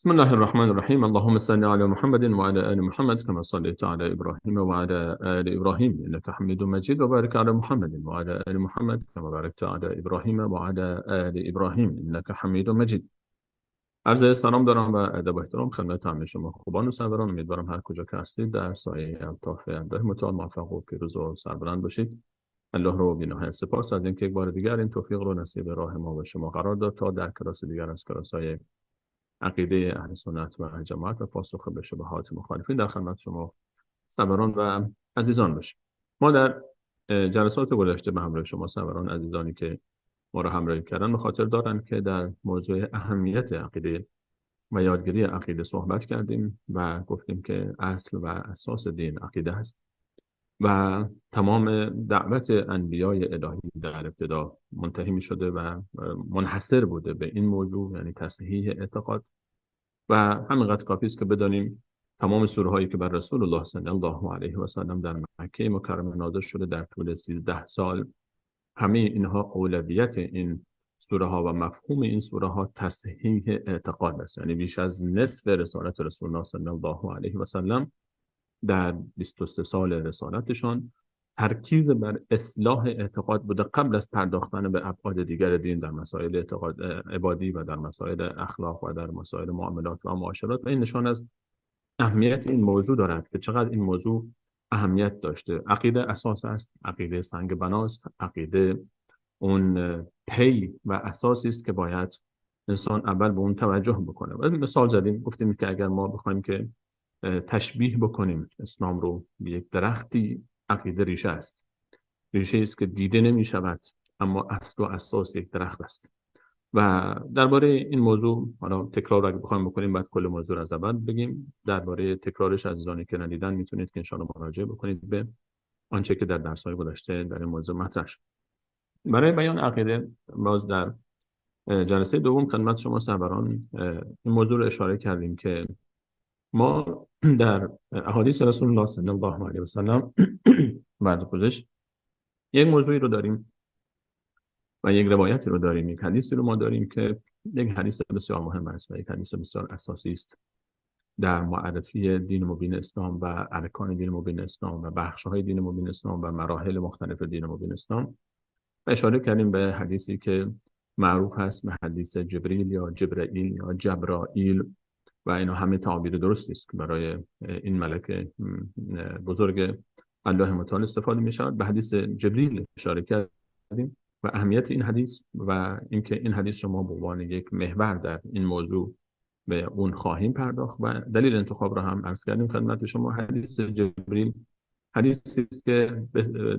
بسم الله الرحمن الرحيم. اللهم صل على محمد وعلى آل محمد كما صليت على إبراهيم وعلى آل إبراهيم إنك حميد مجيد، وبارك على محمد وعلى آل محمد كما باركت على إبراهيم وعلى آل إبراهيم إنك حمید مجید. عرض سلام دارم و ادب و احترام خدمت همه شما خوبان و سروران. امیدوارم هر کجا که هستید در سایه الطاف الله متعال موفق و پیروز و سربلند باشید. الله رو بی‌نهایت سپاس از اینکه یک بار دیگر این توفیق رو نصیب راه ما و شما قرار داد تا در کلاس دیگر از کلاس‌های عقیده اهل سنت و جماعت و پاسخ به شبهات مخالفین در خدمت شما سروران و عزیزان باشیم. ما در جلسات گذشته به همراه شما سروران عزیزانی که ما را همراهی کردن به خاطر دارن که در موضوع اهمیت عقیده و یادگیری عقیده صحبت کردیم و گفتیم که اصل و اساس دین عقیده است و تمام دعوت انبیای الهی در ابتدا منتهی می شده و منحصر بوده به این موضوع، یعنی تصحیح اعتقاد. و همینقدر کافی است که بدانیم تمام سوره هایی که بر رسول الله صلی الله علیه و سلم در مکه مکرمه نازل شده در طول 13 سال، همه اینها اولویت این سوره ها و مفهوم این سوره ها تصحیح اعتقاد است. یعنی بیش از نصف رسالت رسول الله صلی الله علیه و سلم در 23 سال رسالتشان ترکیز بر اصلاح اعتقاد بوده، قبل از پرداختن به ابعاد دیگر دین در مسائل اعتقاد عبادی و در مسائل اخلاق و در مسائل معاملات و معاشرات. و این نشان از اهمیت این موضوع دارد که چقدر این موضوع اهمیت داشته. عقیده اساس است، عقیده سنگ بناست، عقیده اون پی و اساسی است که باید انسان اول به اون توجه بکنه. و مثال زدیم، گفتیم که اگر ما بخوایم که تشبیه بکنیم اسلام رو به یک درختی، عقیده ریشه است. ریشه است که دیده نمی شود اما اصل و اساس یک درخت است. و درباره این موضوع حالا تکرار اگه بخوایم بکنیم بعد کل موضوع رو از اول بگیم. درباره تکرارش عزیزانی که ندیدن میتونید که ان شاء الله مراجعه بکنید به آنچه که در درس‌های گذشته در این موضوع مطرح شد. برای بیان عقیده باز در جلسه دوم خدمت شما سروران این موضوع رو اشاره کردیم که ما در احادیث رسول الله صلی الله علیه و سلم بعد خودش یک موضوعی رو داریم و یک روایتی رو داریم، یک حدیثی رو ما داریم که یک حدیث بسیار مهم است و یک حدیث بسیار اساسی است در معرفی دین مبین اسلام و ارکان دین مبین اسلام و بخش‌های دین مبین اسلام و مراحل مختلف دین مبین اسلام. و اشاره کردیم به حدیثی که معروف هست به حدیث جبریل یا جبرائیل یا جبرائیل و اینا همه تعابیر درستی است که برای این ملک بزرگ الله متعال استفاده می شود. به حدیث جبریل اشاره کردیم و اهمیت این حدیث و اینکه این حدیث شما به عنوان یک محور در این موضوع به اون خواهیم پرداخت و دلیل انتخاب را هم عرض کردیم خدمت شما. حدیث جبریل حدیثی است که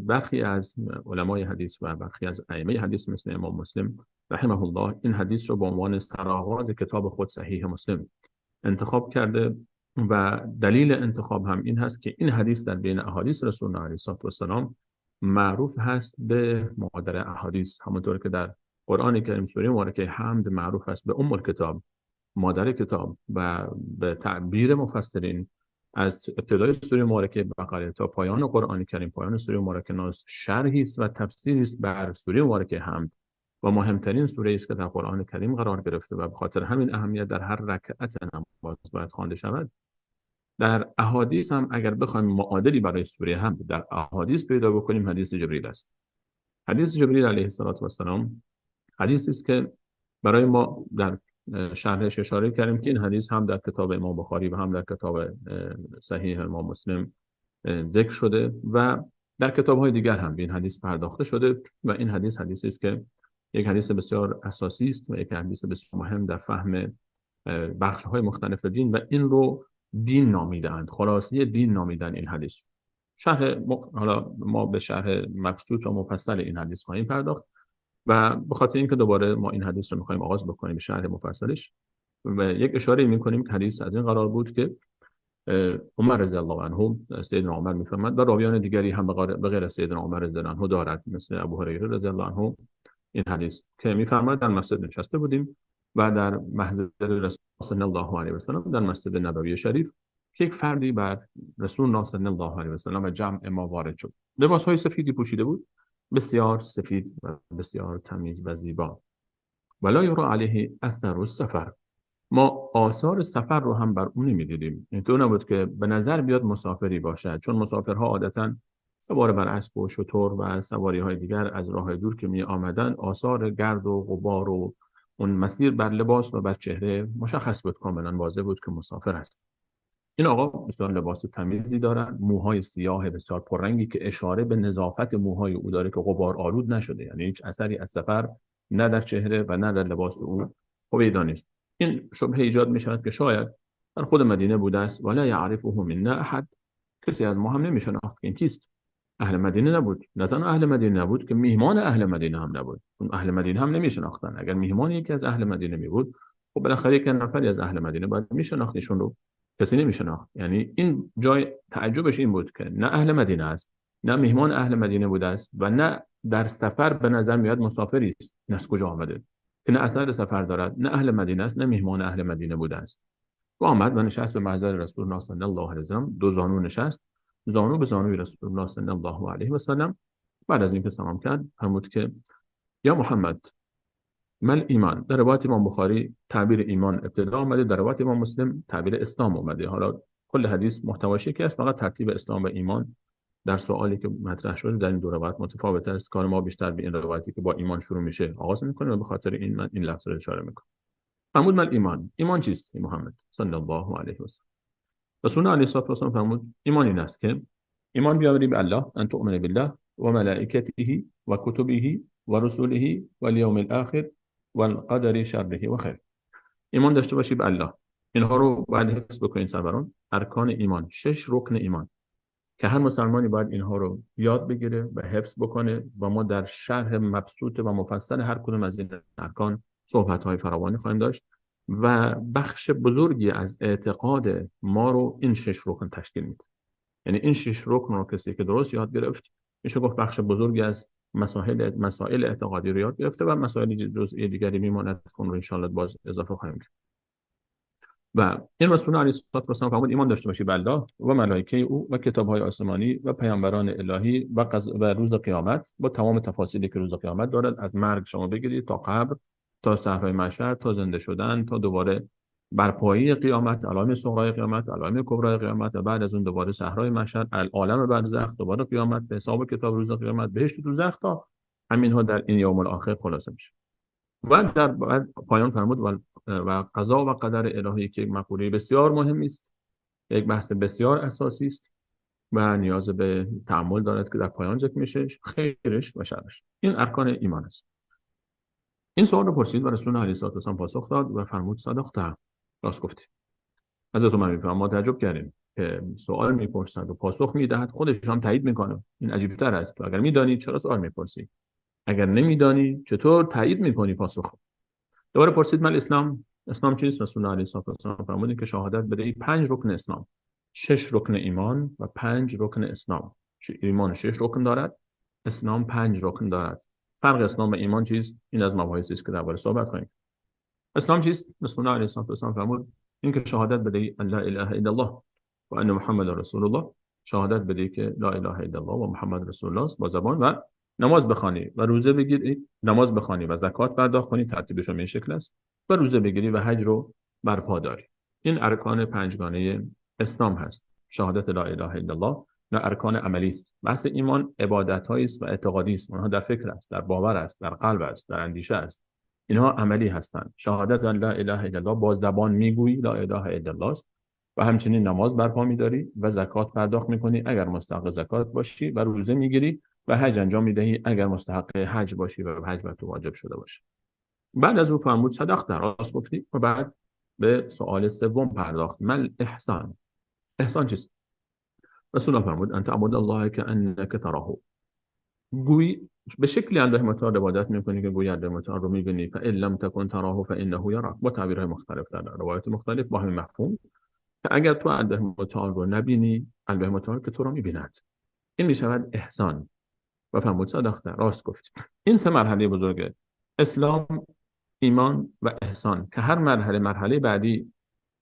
برخی از علمای حدیث و برخی از ائمه حدیث مثل امام مسلم رحمه الله این حدیث رو به عنوان سرآغاز کتاب خود صحیح مسلم انتخاب کرده و دلیل انتخاب هم این هست که این حدیث در بین احادیث رسول الله علیه السلام معروف هست به مادر احادیث، همونطور که در قرآن کریم سوره مبارکه حمد معروف هست به ام الکتاب، مادر کتاب. و به تعبیر مفسرین از ابتدای سوره مبارکه بقره تا پایان قرآن کریم، پایان سوره مبارکه ناس شرحی است و تفسیری است بر سوره مبارکه حمد و مهمترین سوره است که در قرآن کریم قرار گرفته و به خاطر همین اهمیت در هر رکعت نماز باید خوانده شود. در احادیث هم اگر بخوایم معادلی برای سوره حمد در احادیث پیدا بکنیم حدیث جبریل است. حدیث جبریل علیه السلام حدیثی است که برای ما در شرحش اشاره کردیم که این حدیث هم در کتاب امام بخاری و هم در کتاب صحیح امام مسلم ذکر شده و در کتاب‌های دیگر هم به این حدیث پرداخته شده و این حدیث حدیثی است که یک حدیث بسیار اساسی است و یک حدیث بسیار مهم در فهم بخش‌های مختلف دین و این رو دین نامیدند، خلاصه دین نامیدن این حدیث. حالا ما به شرح مبسوط و مفصل این حدیث خواهیم پرداخت و به خاطر اینکه دوباره ما این حدیث رو می‌خوایم آغاز بکنیم به شرح مفصلش و یک اشاره می‌کنیم که حدیث از این قرار بود که عمر رضی الله عنه، سیدنا عمر می‌فرماد و راویان دیگری هم به غیر از سیدنا عمر رضی الله عنه دارد مثل ابو هریره رضی الله عنه این حدیث که می‌فرماد در مسجد نشسته بودیم و در محضر رسول صلی الله علیه و سلم در مسجد نبوی شریف یک فردی بر رسول الله صلی الله علیه و سلم و جمع ما وارد شد. لباس‌های سفیدی پوشیده بود، بسیار سفید و بسیار تمیز و زیبا. ولا یرا علیه اثر السفر ما آثار سفر رو هم بر اون نمی‌دیدیم. اینطور نبود که به نظر بیاد مسافری باشد، چون مسافرها عادتاً سوار بر اسب و شتر و سواری‌های دیگر از راه دور که می آمدن، آثار گرد و غبار و اون مسیر بر لباس و بر چهره مشخص بود، کاملا واضح بود که مسافر است. این آقا بسیار لباس تمیزی دارد، موهای سیاه بسیار پررنگی که اشاره به نظافت موهای او داره که غبار آلود نشده، یعنی هیچ اثری از سفر نه در چهره و نه در لباس او پیدا نیست. این شبهه ایجاد می شود که شاید در خود مدینه بوده است، ولا یعرفه منا احد، کسی از ما هم نمیشناخت این کیست. اهل مدینه نبود، نه تنها اهل مدینه نبود که میهمان اهل مدینه هم نبود، چون اهل مدینه هم نمیشناختن. اگر میهمان یکی از اهل مدینه می بود، خب بالاخره یک نفری از اهل مدینه باید میشناختشون رو، کسی نمیشناخت. یعنی این جای تعجبش این بود که نه اهل مدینه است، نه میهمان اهل مدینه بوده است و نه در سفر به نظر میاد مسافری است. این از کجا آمده که نه اثر سفر دارد، نه اهل مدینه است، نه میهمان اهل مدینه بوده است. و آمد و نشست به محضر رسول الله صلی الله علیه و سلم، دو زانو نشست، زانو به زانوی رسول الله صلی الله علیه و سلم. بعد از اینکه سلام کرد فرمود که یا محمد مل ایمان. در روایت امام بخاری تعبیر ایمان ابتدا آمده، در روایت امام مسلم تعبیر اسلام اومده. حالا کل حدیث محتواش یکی است، فقط ترتیب اسلام و ایمان در سوالی که مطرح شده در این دو روایت متفاوت است. کار ما بیشتر به این روایتی که با ایمان شروع میشه آغاز میکنه و به خاطر این من این لفظ رو اشاره میکنم. فرمود مل ایمان. ایمان چیست محمد صلی الله علیه و سلم؟ رسول الله علیه و سلم فرمود ایمان این است که ایمان بیاوری به الله، ان تؤمن بالله و ملائکته و کتبه و رسوله و الیوم الاخر و القدر شره و خیر. ایمان داشته باشی به الله. اینها رو باید حفظ بکنید سروران. ارکان ایمان، 6 رکن ایمان که هر مسلمانی باید اینها رو یاد بگیره و حفظ بکنه و ما در شرح مبسوط و مفصل هر کدوم از این ارکان صحبت‌های فراوانی خواهیم داشت و بخش بزرگی از اعتقاد ما رو این 6 رکن تشکیل میده. یعنی این 6 رکن رو کسی که درست یاد گرفت، میشه گفت بخش بزرگی از مسائل اعتقادی رو یاد گرفته و مسائل جزئی دیگری میماند که اون رو ان شاء الله باز اضافه خواهیم کرد. و این رسول علیه السلام فرمود ایمان داشته باشی به الله و ملائکه او و کتاب‌های آسمانی و پیامبران الهی و روز قیامت با تمام تفاصیلی که روز قیامت دارد، از مرگ شما بگیرید تا قبر، تا صحرای محشر، تا زنده شدن، تا دوباره برپایی قیامت، علائم صغرای قیامت، علائم کبرای قیامت و بعد از اون دوباره صحرای محشر، عالم برزخ، دوباره قیامت، به حساب کتاب روز قیامت، بهشت و دوزخ، تا همینها در این یوم الاخر خلاصه میشه. و در پایان فرمود و قضا و قدر الهی که یک مقوله بسیار مهمی است، یک بحث بسیار اساسی است و نیاز به تأمل دارد که در پایان ذکر میشه، خیرش و شرش. این ارکان ایمان است. این سوال رو پرسید و رسول الله علیه السلام پاسخ داد و فرمود صدقت، راست گفتی. حضرت عمر میفرماد ما تعجب کردیم که سوال میپرسد و پاسخ میدهد، خودش هم تایید میکنه. این عجیب تر است که اگر میدانی چرا سوال میپرسی، اگر نمیدانی چطور تایید میکنی پاسخ. دوباره پرسید من اسلام چیست؟ رسول الله علیه السلام فرمودند که شهادت بدهی 5 رکن اسلام، 6 رکن ایمان و 5 رکن اسلام. ایمان 6 رکن دارد، اسلام 5 رکن دارد. فرق اسلام و ایمان چیست؟ این از مباحثی است که درباره صحبت کنیم. اسلام چیست؟ رسول الله علیه السلام فرمود اینکه شهادت بدهی ان لا اله الا الله و ان محمد رسول الله، شهادت بدهی که لا اله الا الله و محمد رسول الله است با زبان، و نماز بخوانی و روزه بگیری، نماز بخوانی و زکات پرداخت کنی، ترتیبش این شکل است، و روزه بگیری و حج رو برپا داری. این ارکان پنجگانه اسلام هست. شهادت لا اله الا الله نه ارکان عملی است. بحث ایمان عبادت‌هایی است و اعتقادی است. اونها در فکر است، در باور است، در قلب است، در اندیشه است. اینها عملی هستند. شهادت لا اله الا الله با زبان میگویی لا اله الا الله است و همچنین نماز برپا می‌داری و زکات پرداخت می‌کنی اگر مستحق زکات باشی و روزه می‌گیری و حج انجام می‌دهی اگر مستحق حج باشی و حج بر تو واجب شده باشه. بعد از او فرمود صدقت، راست گفتی. و بعد به سوال سوم پرداخت، مل احسان. احسان چیست؟ رسول الله فرمود انت عبد الله کانک تراه. گویی به شکلی الله متعال عبادت می‌کنی که گویی الله متعال رو می‌بینی، فان لم تکن تراه فانه یراک. با تعبیرهای مختلف در روایت مختلف با همین مفهوم که اگر تو الله متعال رو نبینی، الله متعال که تو رو می‌بیند. این می‌شود احسان. و فرمود صدقت، راست گفتی. این سه مرحله بزرگه، اسلام، ایمان و احسان، که هر مرحله بعدی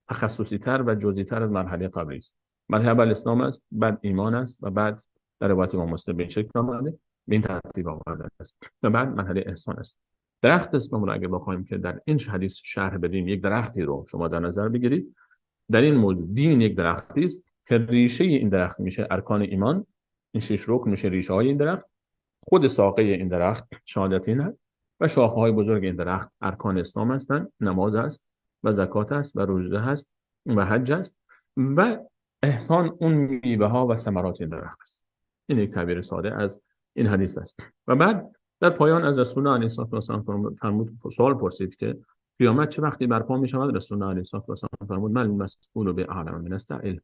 تخصصی تر و جزئی تر از مرحله قبلی است. مرحله اول اسلام است، بعد ایمان است و بعد در روایت امام مسلم به این شکل آمده، به این ترتیب آمده است و بعد مرحله احسان است. درخت اسلام رو اگه بخوایم که در این حدیث شرح بدیم، یک درختی رو شما در نظر بگیرید. در این موضوع دین یک درختی است که ریشه این درخت میشه ارکان ایمان، این 6 رکن میشه ریشه های این درخت. خود ساقه این درخت شهادتین هست و شاخه های بزرگ این درخت ارکان اسلام هستند، نماز است و زکات است و روزه هست و حج است و احسان اون میوه ها و ثمرات این درخت است. این یک تعبیر ساده از این حدیث است. و بعد در پایان از رسول الله علیه السلام فرمود، سوال پرسید که قیامت چه وقتی برپا می شود؟ رسول الله علیه السلام فرمود من مسئول به اعلم من السائل.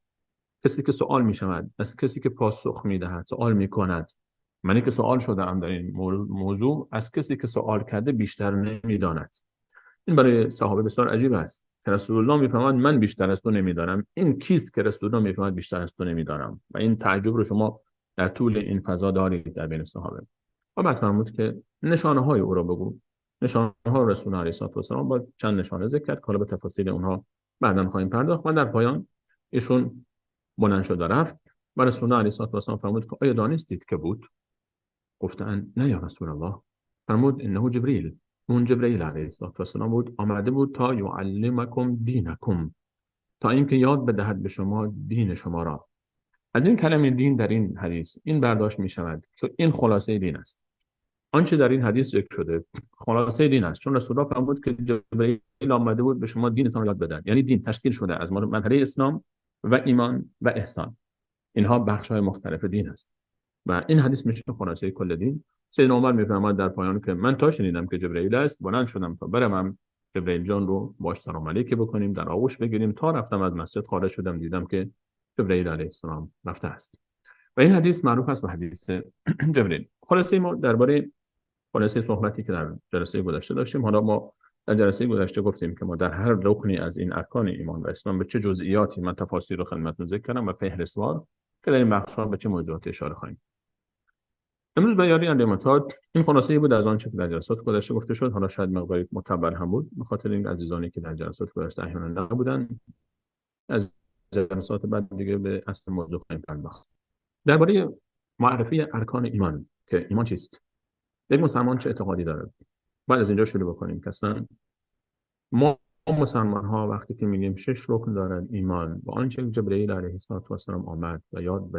کسی که سوال می شود از کسی که پاسخ می دهد، سوال می کند. منی که سوال شدم در این موضوع از کسی که سوال کرده بیشتر نمیداند. این برای صحابه بسیار عجیب است که رسول الله میفهمد من بیشتر از تو نمیدانم. این کیست که رسول الله میفهمد بیشتر از تو نمیدانم؟ و این تعجب رو شما در طول این فضا دارید در بین صحابه. و بعد فرمود که نشانه های او را بگو. نشانه ها رسول الله علیه السلام با چند نشانه ذکر کرد، حالا به تفاصیل اونها بعداً خواهیم پرداخت. و در پایان ایشون بلند شد و رفت و رسول الله علیه السلام فرمود که آیا دانستید که بود؟ گفتند نه یا رسول الله. فرمود انه جبریل. اون جبریل علیه السلام بود، آمده بود تا یعلمکم دینکم، تا اینکه یاد بدهد به شما دین شما را. از این کلمه دین در این حدیث این برداشت می شود که این خلاصه دین است. آنچه در این حدیث ذکر شده خلاصه دین است، چون رسول الله فرمود که جبریل آمده بود به شما دینتان را یاد بدهد. یعنی دین تشکیل شده از مرحله اسلام و ایمان و احسان. اینها بخش‌های مختلف دین است و این حدیث میشه خلاصه کل دین. سیدنا عمر میفرماد در پایان که من تا شنیدم که جبرئیل است بلند شدم تا برم جبرئیل جان رو باش سلام علیک بکنیم، در آغوش بگیریم. تا رفتم از مسجد خارج شدم دیدم که جبرئیل علیه السلام رفته است. و این حدیث معروف است به حدیث جبرئیل. خلاصه ما درباره خلاصه صحبتی که در جلسه گذشته داشتیم، حالا ما در جلسه گذشته گفتیم که ما در هر رکنی از این ارکان ایمان و اسلام به چه جزئیاتی، من تفاصیل رو خدمتتون ذکر کردم و فهرستوار که در این بخش‌ها به چه موضوعاتی اشاره خواهیم. امروز به یاری اندیماتات این خلاصه‌ای بود از آنچه که در جلسات گذشته گفته شد. حالا شاید مقداری متبر هم بود به خاطر این عزیزانی که در جلسات گذشته احیانا نبودن. از جلسات بعد دیگه به اصل موضوع خواهیم پرداخت. درباره معرفی ارکان ایمان که ایمان چیست؟ یک مسلمان چه اعتقادی داره؟ بعد از اینجا شروع بکنیم که اصلا ما مسلمان ها وقتی که میگیم 6 رکن دارد ایمان و آنچه که جبرئیل علیه السلام آمد و یاد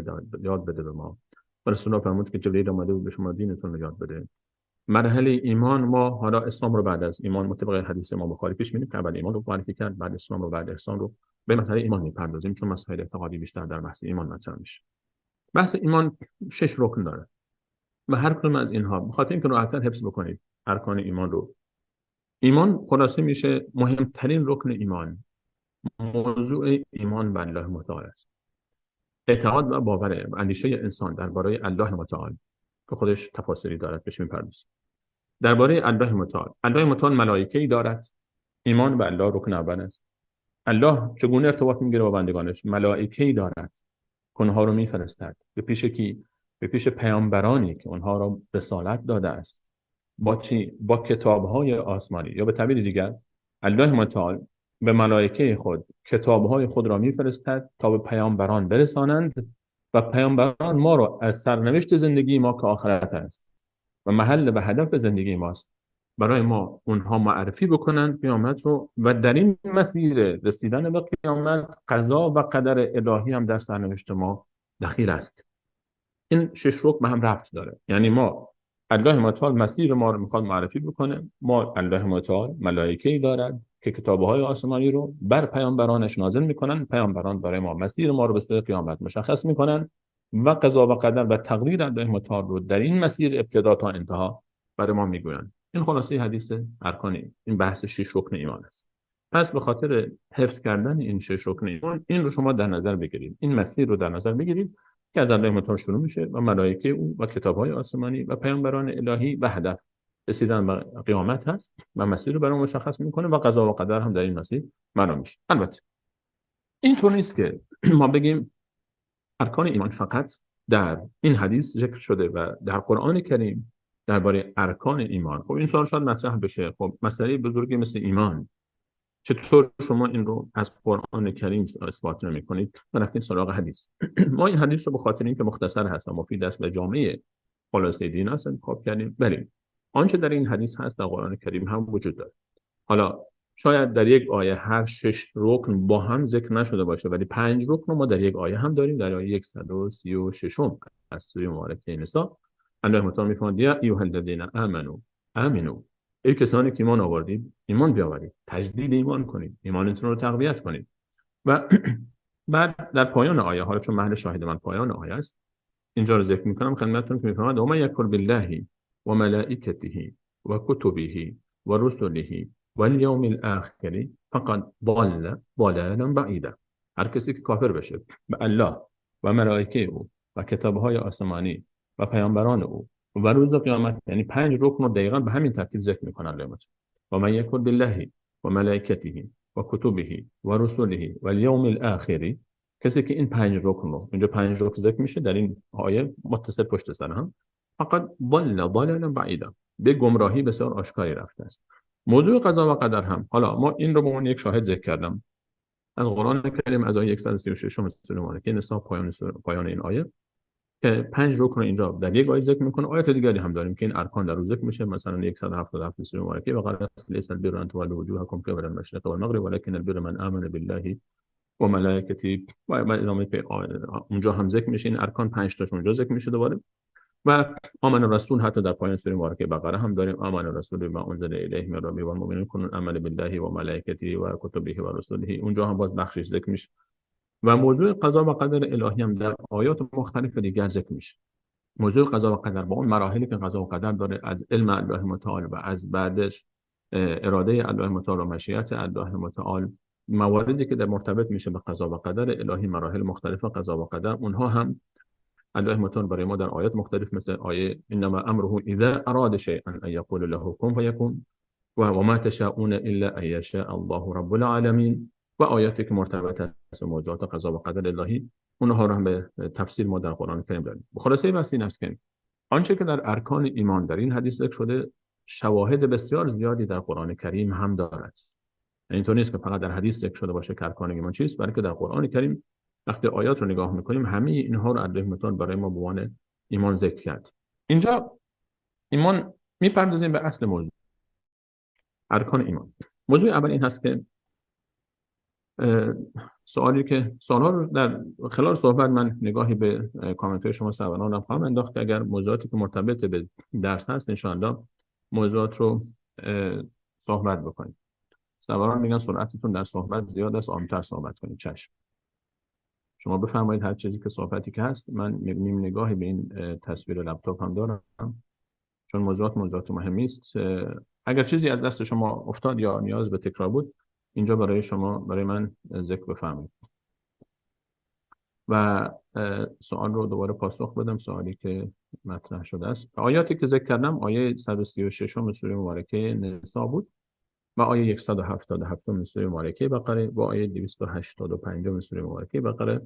بده به ما، و رسول الله فرمود که جبرئیل آمده بود به شما دینتون رو یاد بده. مرحله ایمان ما حالا اسلام رو بعد از ایمان مطابق حدیث امام بخاری پیش می‌بینیم که اول ایمان رو معرفی کرد، بعد اسلام رو، بعد احسان رو. به مسئله ایمان می‌پردازیم چون مسائل اعتقادی بیشتر در بحث ایمان مطرح میشه. بحث ایمان 6 رکن داره و هر کدوم از اینها بخاطر اینکه راحت‌تر حفظ بکنید ارکان ایمان رو. ایمان خلاصه میشه مهمترین رکن ایمان، موضوع ایمان به الله متعال است. اعتقاد و باور و اندیشه انسان درباره الله متعال که خودش تفاصیلی دارد، بهش می‌پردازیم. درباره الله متعال، الله متعال ملائکه‌ای دارد. ایمان به الله رکن اول است. الله چگونه ارتباط می‌گیره با بندگانش؟ ملائکه‌ای دارد که اونها رو می‌فرستد به پیش کی؟ به پیش پیامبرانی که اونها را رسالت داده است. با چی؟ با کتاب‌های آسمانی. یا به تعبیر دیگر الله متعال به ملائکه خود کتاب‌های خود را می‌فرستد تا به پیامبران برسانند و پیامبران ما را از سرنوشت زندگی ما که آخرت است و محل و هدف زندگی ماست برای ما اونها معرفی بکنند قیامت رو، و در این مسیر رسیدن به قیامت قضا و قدر الهی هم در سرنوشت ما دخیل است. این 6 رکن به هم ربط داره. یعنی ما الله متعال مسیر ما رو میخواد معرفی بکنه. ما الله متعال ملائکه‌ای دارد که کتاب‌های آسمانی رو بر پیامبرانش نازل میکنن. پیامبران برای ما مسیر ما رو به سوی قیامت مشخص میکنن و قضا و قدر و تقدیر الله متعال رو در این مسیر ابتدا تا انتها برای ما میگویند. این خلاصه حدیث ارکان این بحث 6 رکن ایمان است. پس به خاطر حفظ کردن این 6 رکن ایمان این رو شما در نظر بگیرید، این مسیر رو در نظر بگیرید که از الله متعال شروع میشه و ملائکه او و کتاب‌های آسمانی و پیامبران الهی و هدف رسیدن به قیامت هست و مسیر رو برای مشخص میکنه و قضا و قدر هم در این مسیر معلوم میشه. البته اینطور نیست که ما بگیم ارکان ایمان فقط در این حدیث ذکر شده و در قرآن کریم درباره ارکان ایمان. خب این سوال شاید مطرح بشه، خب مسئله بزرگی مثل ایمان چطور شما این رو از قرآن کریم اثبات نمی‌کنید و رفتین سراغ حدیث؟ ما این حدیث رو به خاطر اینکه مختصر هست و مفید است و جامعه خلاصه دین است انتخاب کردیم. بریم آنچه در این حدیث هست در قرآن کریم هم وجود داره. حالا شاید در یک آیه هر 6 رکن با هم ذکر نشده باشه، ولی 5 رکن رو ما در یک آیه هم داریم، در آیه 136 از سوره مبارکه نساء. الله متعال میفرماید یا ایها الذین آمنو، ای کسانی که ایمان آوردید ایمان بیاورید، تجدید ایمان کنید، ایمانتون رو تقویت کنید. و بعد در پایان آیه، حالا چون محل شاهد من پایان آیه است، اینجا رو ذکر میکنم خدمتتون که میفرماید و من یکفر بالله و ملائکته و کتبه و رسله و الیوم الاخر فقد ضل ضلالا بعیدا. هر کسی که کافر بشه به الله و ملائکه او و کتابهای آسمانی و پیامبران او و روز قیامت، یعنی 5 رکن رو دقیقاً به همین ترتیب ذکر میکنن علامت. و من یکفر بالله و ملائکته و کتبه و رسله و الیوم الاخر، کسی که این 5 رکن رو، اینجا 5 رکن ذکر میشه در این آیه متصل پشت سر هم، فقط ضل ضلالا بعیدا، به گمراهی بسیار آشکاری رفته است. موضوع قضا و قدر هم، حالا ما این رو به عنوان یک شاهد ذکر کردم از قرآن کریم، از آیه 136 سوره مبارکه نساء پایان این آیه، که 5 رکن رو اینجا در یک آیه ذکر میکنه. آیات دیگری هم داریم که این ارکان در روز ذکر میشه، مثلا 177 سوره مبارکه و قال ليس البر ان تولوا وجوهكم قبل المشرق والمغرب ولكن البر من آمن بالله و ملائکتی و ادامه که اونجا هم ذکر میشه. این ارکان 5 تاشون اونجا ذکر میشه دوباره. و آمن الرسول حتی در پایان سوره مبارکه بقره هم داریم، آمن الرسول ما انزل الیه من ربه و المؤمنون کنون عمل بالله و ملائکته و کتبه و رسله، اونجا هم باز بخشش ذکر میشه. و موضوع قضا و قدر الهی هم در آیات مختلف دیگر ذکر میشه. موضوع قضا و قدر با اون مراحلی که قضا و قدر داره، از علم الله متعال و از بعدش اراده الله متعال و مشیت الله متعال، مواردی که در مرتبط میشه به قضا و قدر الهی، مراحل مختلف قضا و قدر، اونها هم الله متعال برای ما در آیات مختلف مثل آیه انما امره اذا اراد شیئا ان یقول له کن فیکون و ما تشاءون الا ان یشاء الله رب العالمین، و آیاتی که مرتبط است با موضوعات قضا و قدر الهی، اونها رو هم به تفسیر ما در قرآن کریم داریم. خلاصه بحث این است که آنچه که در ارکان ایمان در این حدیث ذکر شده، شواهد بسیار زیادی در قرآن کریم هم دارد. اینطور نیست که فقط در حدیث ذکر شده باشه که ارکان ایمان چیست، بلکه در قرآن کریم وقتی آیات رو نگاه میکنیم همه اینها رو الله متعال برای ما به عنوان ایمان ذکر کرد. اینجا ایمان میپردازیم به اصل موضوع، ارکان ایمان. موضوع اول این هست که سوالها رو در خلال صحبت من نگاهی به کامنت های شما سروران هم خواهم انداخت که اگر موضوعاتی که مرتبط به درس هست انشاءالله موضوعات رو صحبت بکنیم. سروران میگن سرعتتون در صحبت زیاد است، آرومتر صحبت کنید. چشم، شما بفرمایید هر چیزی که صحبتی که هست. من نیم نگاهی به این تصویر لپتاپ هم دارم چون موضوعات مهمی است. اگر چیزی از دست شما افتاد یا نیاز به تکرار بود، اینجا برای من ذکر بفرمایید و سوال رو دوباره پاسخ بدم، سوالی که مطرح شده است. آیاتی که ذکر کردم آیه 136 سوره مبارکه نساء بود و آیه 177 سوره مبارکه بقره و آیه 285 سوره مبارکه بقره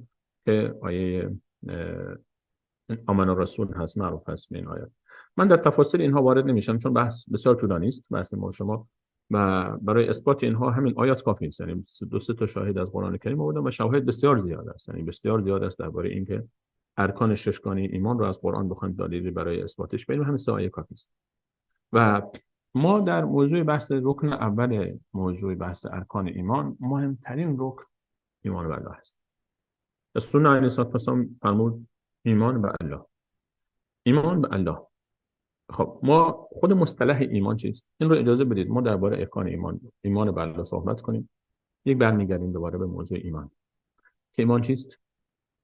که آیه آمن الرسول هست، معروف هست این آیات. من در تفاصیل اینها وارد نمیشم چون بحث بسیار طولانی است بحث ما شما، و برای اثبات اینها همین آیات کافی است. یعنی 2-3 تا شاهد از قرآن کریم آوردم و شواهد بسیار زیاد است، یعنی بسیار زیاد است درباره اینکه ارکان 6گانه ایمان رو از قرآن بخوایم دلیلی برای اثباتش بیاریم، همین 3 آیه کافی است. و ما در موضوع بحث رکن اول موضوع بحث ارکان ایمان، مهمترین رکن ایمان به الله است. رسول الله علیه السلام فرمود ایمان به الله، ایمان به الله. خب ما خود مصطلح ایمان چیست؟ این رو اجازه بدید ما درباره ارکان ایمان به الله صحبت کنیم. یک برمیگردیم دوباره به موضوع ایمان که ایمان چیست؟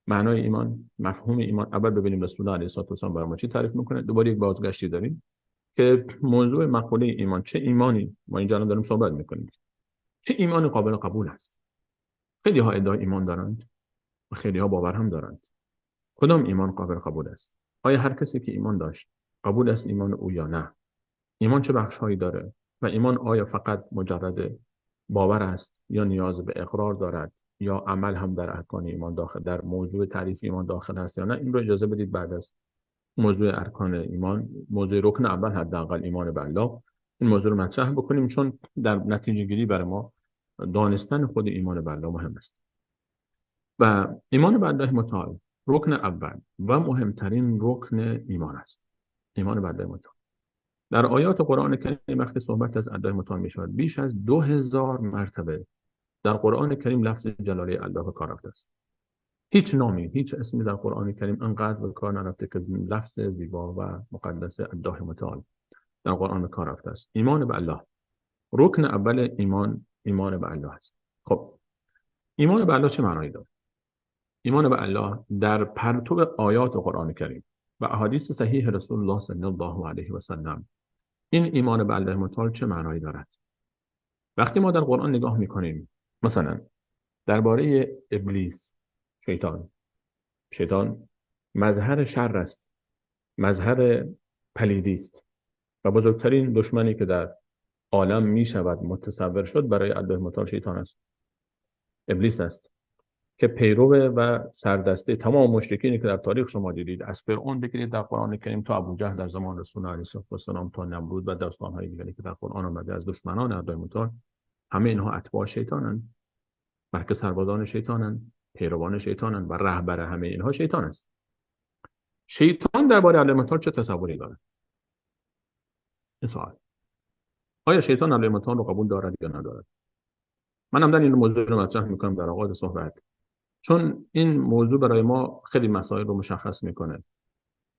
معنای ایمان، مفهوم ایمان. اول ببینیم رسول الله علیه السلام برای ما چی تعریف میکنه. دوباره یک بازگشتی داریم که موضوع مقوله ایمان، چه ایمانی ما اینجا داریم صحبت میکنیم، چه ایمان قابل قبول است. خیلی ها ادعای ایمان دارند و خیلی ها باور هم دارند. کدام ایمان قابل قبول است؟ آیا هر کسی که ایمان داشت قبول است ایمان او یا نه؟ ایمان چه بخش‌هایی داره؟ و ایمان آیا فقط مجرد باور است یا نیاز به اقرار دارد یا عمل هم در ارکان ایمان داخل، در موضوع تعریف ایمان داخل هست یا نه؟ این رو اجازه بدید بعد از موضوع ارکان ایمان، موضوع رکن اول حداقل ایمان به الله، این موضوع رو مطرح بکنیم چون در نتیجه گیری برای ما دانستن خود ایمان به الله مهم است. و ایمان به الله متعال رکن اول و مهمترین رکن ایمان است. ایمان به الله متعال در آیات قرآن کریم وقتی صحبت از الله متعال می شود بیش از 2000 مرتبه در قرآن کریم لفظ جلاله الله به کار رفته است. هیچ نامی، هیچ اسمی در قرآن کریم انقدر به کار نرفته که لفظ زیبا و مقدس الله متعال در قرآن به کار رفته است. ایمان به الله، رکن اول ایمان به الله است. خب ایمان به الله چه معنایی داره؟ ایمان به الله در پرتو آیات قرآن کریم و احادیث صحیح رسول الله صلی الله علیه و سلم این ایمان به الله متعال چه معنایی دارد؟ وقتی ما در قرآن نگاه میکنیم مثلا درباره ابلیس، شیطان مظهر شر است، مظهر پلیدی است و بزرگترین دشمنی که در عالم می شود متصور شد برای الله متعال شیطان است، ابلیس است که پیرو و سردسته تمام مشرکینی که در تاریخ شما دیدید، از فرعون بگیرید در قرآن کریم تا ابوجهل در زمان رسول الله علیه السلام تا نمرود و داستان‌های دیگری که در قرآن آمده از دشمنان الله متعال، همه اینها اتباع شیطانند، بلکه سربازان شیطانند، پیروان شیطانند و رهبر همه اینها شیطان است. شیطان درباره الله متعال چه تصوری دارد؟ این سوال. آیا شیطان الله متعال رو قبول دارد یا ندارد؟ من هم این موضوع رو مطرح میکنم در آغاز صحبت، چون این موضوع برای ما خیلی مسائل رو مشخص میکنه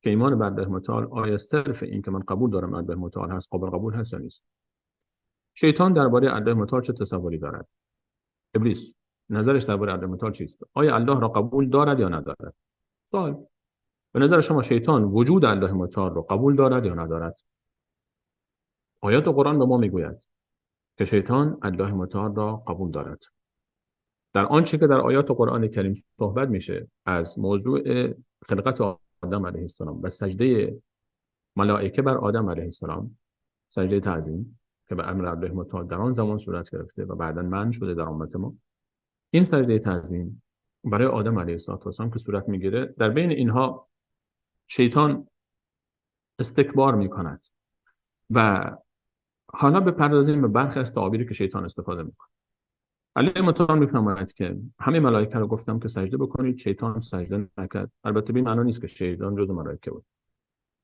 که ایمان به الله متعال آیا صرف این که من قبول دارم الله متعال هست قابل قبول هست یا نیست. شیطان درباره الله متعال چه تصوری دارد؟ ابلیس نظرش درباره الله متعال چیست؟ آیا الله را قبول دارد یا ندارد؟ سوال. به نظر شما شیطان وجود الله متعال رو قبول دارد یا ندارد؟ آیات قرآن به ما میگوید که شیطان الله متعال را قبول دارد. در آنچه که در آیات قرآن کریم صحبت میشه از موضوع خلقت آدم علیه السلام و سجده ملائکه بر آدم علیه السلام، سجده تعظیم که به امر الله متعال در آن زمان صورت گرفته و بعداً منع شده در امت ما، این سجده تعظیم برای آدم علیه السلام که صورت میگیره، در بین اینها شیطان استکبار میکند و حالا بپردازیم به برخی از تعابیری که شیطان استفاده میکنه. الله متعال میفرماید که همه ملائکه رو گفتم که سجده بکنید، شیطان سجده نکرد. البته به این معنی نیست که شیطان جزو ملائکه بود،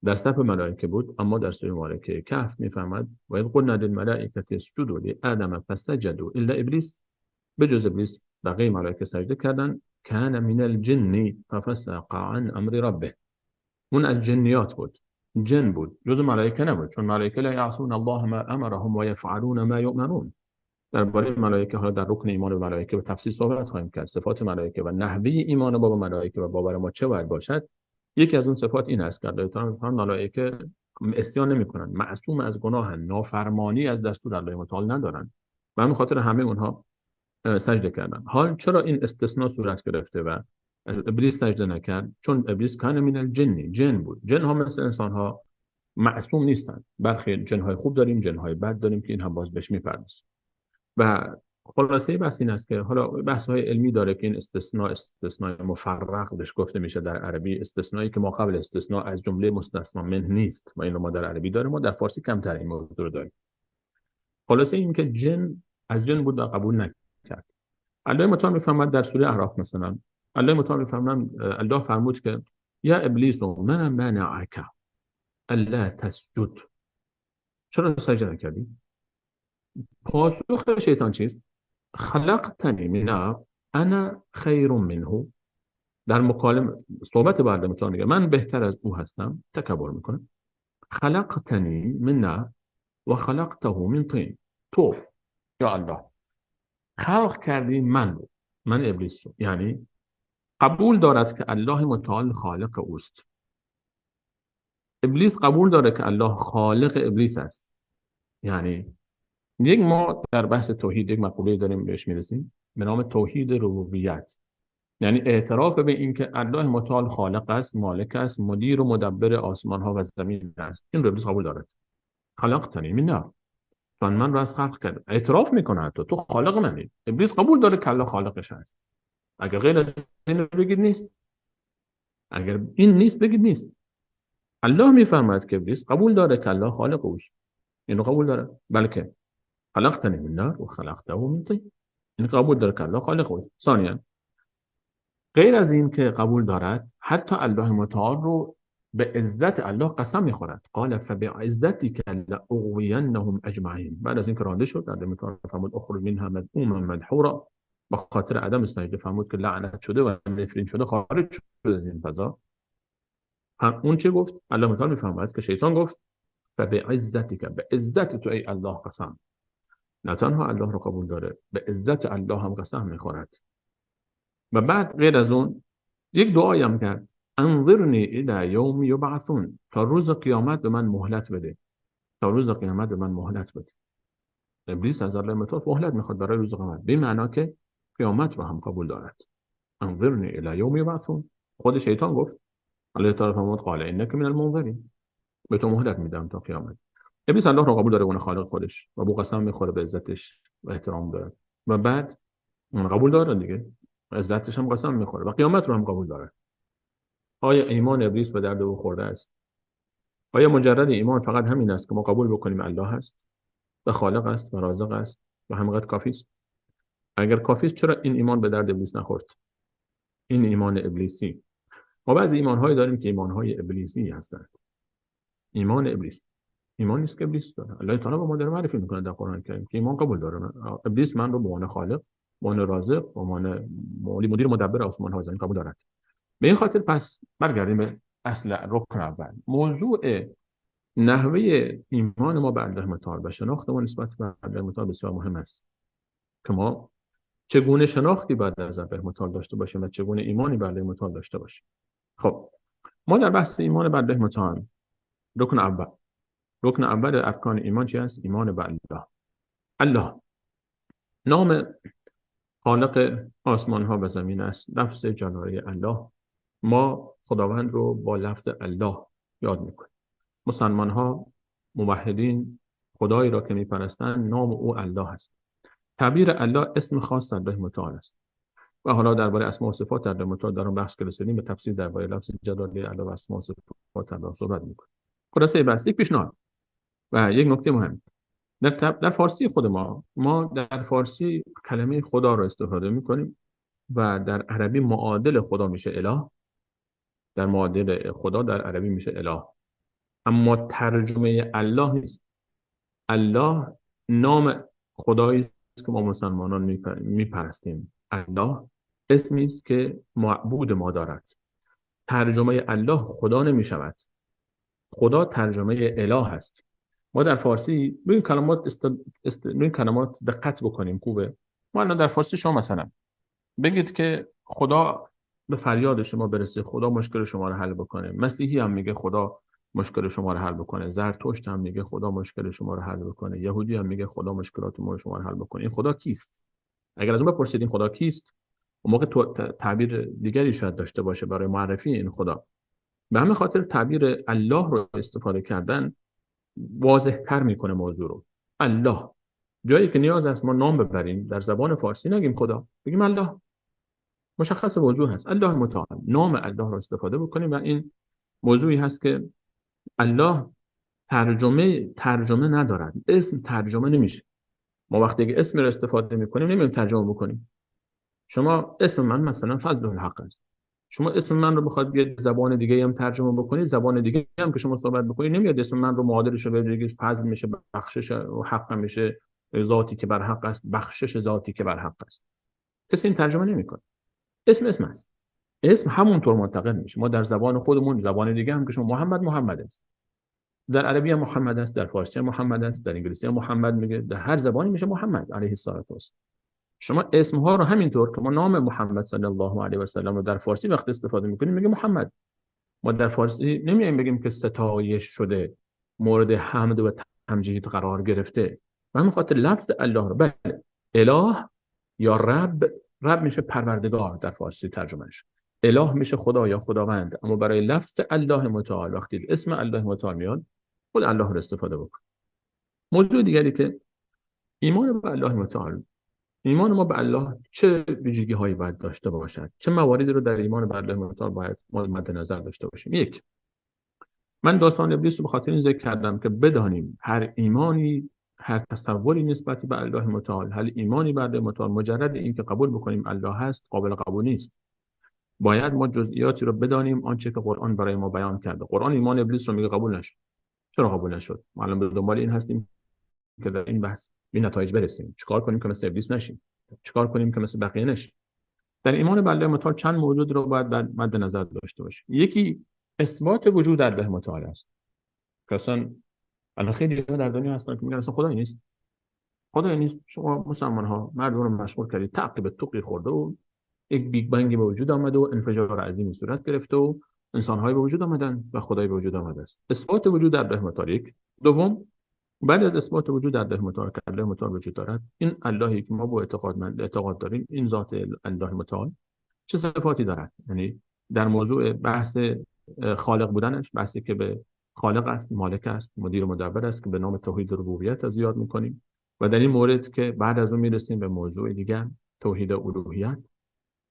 در صف ملائکه بود، اما در سوره ملائکه کهف میفرماید و اذ قلنا للملائکه اسجدوا لآدم فسجدوا الا ابلیس، به جز ابلیس بقیه ملائکه سجده کردن. کان من الجن ففسق عن امر ربه، اون از جنیات بود، جن بود، جزو ملائکه نبود، چون ملائکه لا یعصون الله ما امرهم و یفعلون ما یؤمرون. درباره ملائکه حالا در رکن ایمان به ملائکه به تفصیل صحبت خواهیم کرد. صفات ملائکه و نحوه ایمان با ملائکه و باور ما چه باید باشد. یکی از اون صفات این است که الله ملائکه عصیان نمی‌کنند، معصوم از گناه، نافرمانی از دستور الله متعال ندارند و همین خاطر همه اونها سجده کردن. حال چرا این استثناء صورت گرفته و ابلیس سجده نکرد؟ چون ابلیس کان من الجن، جن بود. جن ها مثل انسان ها معصوم نیستند، برخی جن های خوب داریم، جن های بد داریم که این هم باز بهش میپردازیم. و خلاصه بحث این است که حالا بحث های علمی داره که این استثناء مفرق بهش گفته میشه در عربی، استثنایی که ما قبل استثناء از جمله مستثنا منه نیست و این رو ما در عربی داریم، ما در فارسی کمتر این موضوع رو داریم. خلاصه این که جن از جن بود و قبول نکرد. الله متعال میفرماید در سوره اعراف مثلا، الله متعال میفرماید، الله فرمود که یا ابلیس ما منعک الا تسجد، چرا سجده نکردی؟ پاسخ شیطان چیست؟ خلقتنی من نار انا خیر منه. در مکالمه صحبت با الله متعال میگه من بهتر از او هستم، تکبر میکنه. خلقتنی من نار و خلقته من طین، تو یا الله خلق کردی من ابلیس رو، یعنی قبول دارد که الله متعال خالق اوست. ابلیس قبول داره که الله خالق ابلیس است. یعنی ما در بحث توحید یک مقوله داریم بهش میرسیم به نام توحید ربوبیت، یعنی اعتراف به این که الله متعال خالق است، مالک است، مدیر و مدبر آسمان ها و زمین است. این رو ابلیس قبول دارد. خلقتنی من نار، چون من رو از خلق کرد، اعتراف میکنه تو خالق منی. ابلیس قبول داره که الله خالقش هست. اگر غیر از این بگید نیست، اگر این نیست بگید نیست. الله میفرماید که ابلیس قبول داره که الله خالق اوست، اینو قبول داره، بلکه خلقتنی من نار و خلقته من طین، این قبول داره که الله خالق اوست. ثانیا غیر از این که قبول دارد، حتی الله متعال رو به عزت الله قسم میخورد. قال فبعزتک لاغوینهم اجمعین. بعد از اینکه رانده شد، در میتونه فرمود اخرج منها مذءوما مدحورا، به خاطر عدم استنجا فرمود که لعنت شده و نفرین شده خارج شد از این فضا. اون چه گفت؟ الله متعال میفهمد که شیطان گفت فبعزتک، به عزت تو ای الله قسم. نه تنها الله رو قبول داره، به عزت الله هم قسم میخورد. و بعد غیر از اون یک دعایی هم کرد، انظرنی الی یوم یبعثون، تا روز قیامت به من مهلت بده، تا روز قیامت به من مهلت بده. ابلیس از الله متعال مهلت میخواد برای روز قیامت، به معنی که قیامت رو هم قبول دارد. انظرنی الی یوم یبعثون. خود شیطان گفت الله تعالی فرمود قال انک من المنظرین، به تو مهلت میدم تا قیامت. ابلیس الله رو قبول داره، اون خالق خودش، و بو قسم میخوره، به عزتش و احترام داره، و بعد اون قبول داره دیگه، عزتش هم قسم میخوره و قیامت رو هم قبول داره. آیا ایمان ابلیس به درد او خورده است؟ آیا مجرد ایمان فقط همین است که ما قبول بکنیم الله هست و خالق است و رازق است و همینقدر کافی است؟ اگر کافی است چرا این ایمان به درد ابلیس نخورد؟ این ایمان ابلیسی. ما بعضی ایمان‌هایی داریم که ایمان‌های ابلیسی هستند. ایمان ابلیس ایمانی است که ابلیس داره. الله تعالی به ما داره معرفی میکنه در قرآن کریم که ایمان قبول داره. ابلیس من رو به عنوان خالق، به عنوان رازق، به عنوان مدیر مدبر آسمان ها و زمین قبول دارد. به این خاطر پس برگردیم به اصل رکن اول. موضوع نحوه ایمان ما به الله متعال و شناخت ما نسبت به الله متعال بسیار مهم است که ما چگونه شناختی باید از الله متعال داشته باشیم و چگونه ایمانی به الله متعال داشته باشیم. خب ما در بحث ایمان به الله متعال، رکن اول ارکان ایمان چی است؟ ایمان به الله. الله نام خالق آسمان ها و زمین است. لفظ جلاله الله، ما خداوند رو با لفظ الله یاد میکنیم. مسلمان ها، موحدین، خدایی را که میپرستند نام او الله است. تعبیر الله اسم خاص الله متعال است. و حالا درباره اسماء و صفات الله متعال در اون بحث که رسیدیم به تفسیر درباره لفظ جلاله الله و اسماء و صفات الله صحبت میکنیم. خلاصه بحث یک پیشنهاد و یک نکته مهم. در فارسی خود ما در فارسی کلمه خدا رو استفاده میکنیم و در عربی معادل خدا میشه اله. در معادل خدا در عربی میشه اله، اما ترجمه الله نیست. الله نام خدایی است که ما مسلمانان میپرستیم. الله اسمی است که معبود ما دارد. ترجمه الله خدا نمیشود. خدا ترجمه اله است. ما در فارسی روی کلمات دقت بکنیم. خوبه ما الان در فارسی شما مثلا بگید که خدا به فریاد شما برسه، خدا مشکل شما رو حل بکنه. مسیحی هم میگه خدا مشکل شما رو حل بکنه، زرتشت هم میگه خدا مشکل شما رو حل بکنه، یهودی هم میگه خدا مشکلات شما رو حل بکنه. این خدا کیست؟ اگر از اون بپرسید این خدا کیست، اون موقع تعبیر دیگری شاید داشته باشه برای معرفی این خدا. به همین خاطر تعبیر الله رو استفاده کردن واضح تر میکنه موضوع رو. الله جایی که نیاز است ما نام ببریم در زبان فارسی نگیم خدا، بگیم الله. مشخص موضوع هست، الله متعال، نام الله رو استفاده بکنیم. و این موضوعی هست که الله ترجمه ندارد. اسم ترجمه نمیشه. ما وقتی که اسم رو استفاده میکنیم نمی‌تونیم ترجمه بکنیم. شما اسم من مثلا فضل الحق است، شما اسم من رو بخواد یه زبان دیگه هم ترجمه بکنید، زبان دیگه هم که شما صحبت بکنید نمیاد اسم من رو معادلش رو بگید فضل میشه بخشش و حق میشه ذاتی که بر حق است، بخشش ذاتی که بر حق است. کسی این ترجمه نمیکنه. اسم است. اسم همونطور منتقل میشه. ما در زبان خودمون، زبان دیگه هم که شما محمد است، در عربی هم محمد است، در فارسی هم محمد است، در انگلیسی هم محمد میگه، در هر زبانی میشه محمد علیه السلام. شما اسم ها رو همینطور که ما نام محمد صلی الله علیه و سلم رو در فارسی وقت استفاده میکنیم میگه محمد. ما در فارسی نمیایم بگیم که ستایش شده، مورد حمد و تمجید قرار گرفته. و همین خاطر لفظ الله رو بله اله یا رب میشه پروردگار در فارسی ترجمهش، اله میشه خدا یا خداوند. اما برای لفظ الله متعال وقتی اسم الله متعال میاد خود الله رو استفاده بکن. موضوع دیگری که ایمان به الله متعال، ایمان ما به الله چه ویژگی هایی باید داشته باشد، چه مواردی رو در ایمان به الله متعال باید ما مد نظر داشته باشیم. یک، من داستان ابلیس رو به خاطر این ذکر کردم که بدانیم هر ایمانی، هر تصوری نسبت به الله متعال، هر ایمانی به الله متعال مجرد این که قبول بکنیم الله هست قابل قبول نیست. باید ما جزئیاتی رو بدانیم آنچه که قرآن برای ما بیان کرده. قرآن ایمان ابلیس رو میگه قبول نشد. چرا قبول نشد؟ ما الان به دنبال این هستیم که در این بحث به نتایج برسیم. چیکار کنیم که مثل ابلیس نشیم؟ چیکار کنیم که مثل بقیه نشیم؟ در ایمان به الله متعال چند موضوع رو باید مد نظر داشته باشیم. یکی اثبات وجود الله متعال است. که اصلا الان خیلی در دنیا هستن که میگن اصلا خدایی نیست. خدایی نیست. شما مسلمان ها مردم رو مشغول کردید، تعقیب توقی خورده و یک بیگ بنگ به وجود آمده و انفجار عظیمی صورت گرفته و انسان‌های به وجود آمدن و خدای به وجود آمده است. اثبات وجود الله متعال یک. دوم، بعد از اثبات وجود الله متعال که الله متعال وجود دارد، این اللهی که ما با اعتقاد داریم، این ذات الله متعال چه صفاتی دارد؟ یعنی در موضوع بحث خالق بودنش، بحثی که به خالق است، مالک است، مدیر و مدبر است که به نام توحید ربوبیت از یاد می‌کنیم و در این مورد که بعد از اون میرسیم به موضوع دیگر توحید الوهیت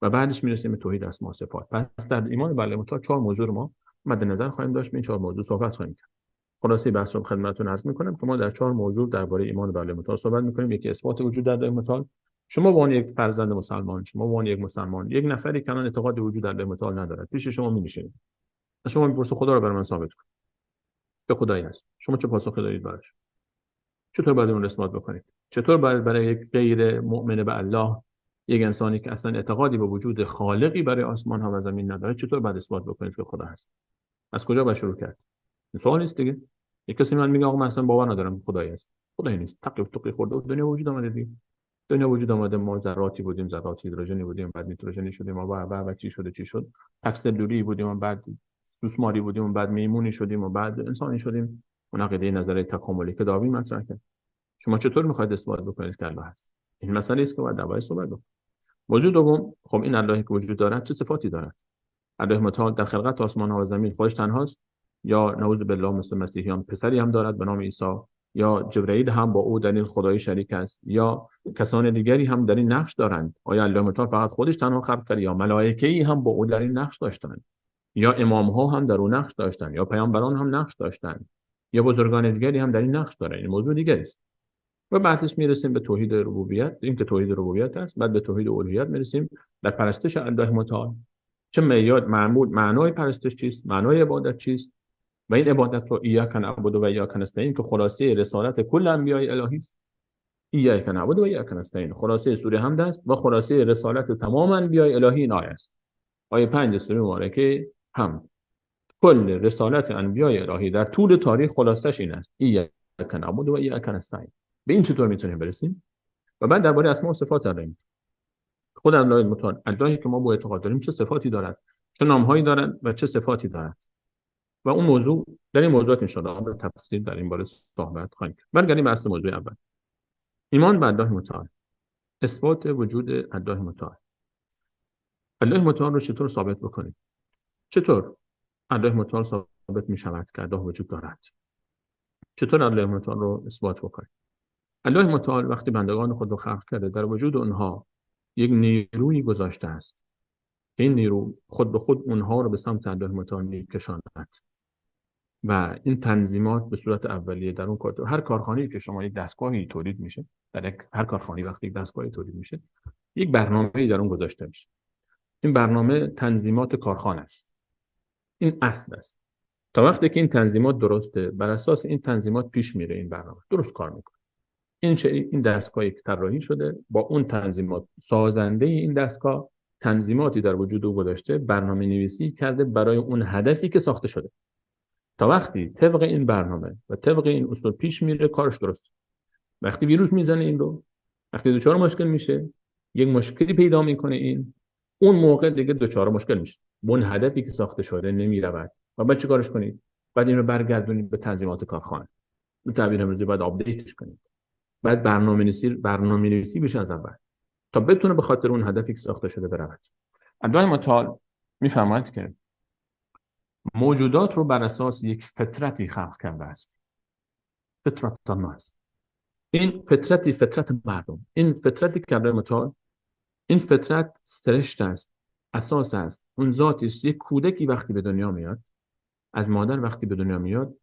و بعدش میرسیم به توحید اسما و صفات. پس در ایمان به الله متعال 4 موضوع رو ما مد نظر خواهیم داشت. این 4 موضوع صحبت خواهیم کرد. خلاصه بحث رو خدمتتون عرض می‌کنم که ما در 4 موضوع درباره ایمان به الله متعال صحبت می‌کنیم. یکی اثبات وجود الله متعال. شما به عنوان یک فرزند مسلمان، شما به عنوان یک مسلمان، یک نفری که الان اعتقاد وجود الله متعال ندارد، پیش شما می‌نشینه. شما می‌پرسید خدا رو برای من ثابت کن. که خدایی هست. شما چه پاسخی دارید براش؟ چطور باید اون رو اثبات بکنید؟ چطور باید برای یک غیر مؤمن به الله، یک انسانی که اصلا اعتقادی به وجود خالقی برای آسمان ها و زمین نداره، چطور باید اثبات بکنید که خدا هست؟ از کجا باید شروع کرد؟ این سوال نیست دیگه. یک کسی من میگه آقا من اصلا باور ندارم خدایی هست. خدایی نیست. تقی توقی خورده و دنیا وجود آمده دیگه. دنیا وجود آمده، ما ذراتی بودیم، ذرات هیدروژنی بودیم، بعد نیتروژنی شدیم، و چی شده چی شد. تکسلولی بودیم و بعد سوسماری بودیم و بعد میمونی شدیم و بعد انسانی شدیم. اون عقیده نظریه تکاملی که داروین مطرح کرد. شما چطور میخواید اثبات بکنید که الله هست؟ این مسئله است که باید درباره صحبت بکنیم. موضوع دوم، خب این اللهی که وجود دارد چه صفاتی دارد؟ الله متعال در خلقت آسمان ها و زمین خودش تنهاست یا نعوذ بالله مثل مسیحیان پسری هم دارد به نام عیسی، یا جبرئیل هم با او در این خدای شریک است، یا کسان دیگری هم در این نقش دارند؟ آیا الله متعال فقط خودش تنها خلق کرد یا ملائکه‌ای هم با او در این نقش داشتند، یا امام ها هم در اون نقش داشتند، یا پیامبران هم نقش داشتند، یا بزرگان دیگری هم در این نقش دارند؟ این موضوع دیگری است. و بعدش میرسیم به توحید ربوبیت، این که توحید ربوبیت است. بعد به توحید الوهیت میرسیم در پرستش الله متعال. چه معیار معمول، معنای پرستش چیست، معنای عبادت چیست، و این عبادت رو ایاک نعبد و ایاک نستعین که خلاصه رسالت کل انبیاء الهی است. ایاک نعبد و ایاک نستعین خلاصه سوره حمد است و خلاصه رسالت تمام انبیاء الهی این آیه است. آیه 5 سوره مبارکه حمد. کل رسالت انبیاء الهی در طول تاریخ خلاصش این است: ایاک نعبد و ایاک نستعین. به این چطور میتونیم برسیم؟ و بعد درباره اسماء و صفات داریم. خود الله متعال، اللهی که ما با اعتقاد داریم، چه صفاتی دارد، چه نامهایی دارد و چه صفاتی دارد. و اون موضوع در این موضوعات ان شاء الله به تفصیل در این باره صحبت خواهیم کرد. برگردیم به اصل موضوع اول. ایمان به الله متعال، اثبات وجود الله متعال. الله متعال رو چطور ثابت بکنیم؟ چطور الله متعال ثابت می شود که الله وجود دارد؟ چطور الله متعال رو اثبات بکنیم؟ الله متعال وقتی بندگان خود رو خلق کرده، در وجود اونها یک نیرویی گذاشته است. این نیرو خود به خود اونها رو به سمت الله متعال می‌کشاند. و این تنظیمات به صورت اولیه در اون هر کارخانه‌ای که شما یک دستگاهی تولید میشه، هر کارخانه‌ای وقتی یک دستگاهی تولید میشه، یک برنامه‌ای در اون گذاشته میشه. این برنامه تنظیمات کارخانه است. این اصل است. تا وقتی که این تنظیمات درسته، بر اساس این تنظیمات پیش میره، این برنامه درست کار میکنه. این دستگاهی که طراحی شده با اون تنظیمات، سازنده این دستگاه تنظیماتی در وجود او گذاشته، برنامه نویسی کرده برای اون هدفی که ساخته شده. تا وقتی طبق این برنامه و طبق این اصول پیش میره، کارش درست. وقتی ویروس میزنه این رو، وقتی دچار مشکل میشه، یک مشکلی پیدا میکنه، این اون موقع دیگه دچار مشکل میشه، اون هدفی که ساخته شده نمیرود. و بعد چیکارش کنید؟ بعد این رو برگردونید به تنظیمات کارخانه، به تعبیر امروزی بعد آپدیتش کنید، بعد برنامه‌نویسی بشه از اول تا بتونه به خاطر اون هدفی که ساخته شده برود. الله متعال میفهمد که موجودات رو بر اساس یک فطرتی خلق کرده است. فطرت الناس. این فطرت مردم. این فطرتی که الله متعال، این فطرت سرشت است، اساس است. اون ذاتی است. یک کودکی وقتی به دنیا میاد، از مادر وقتی به دنیا میاد،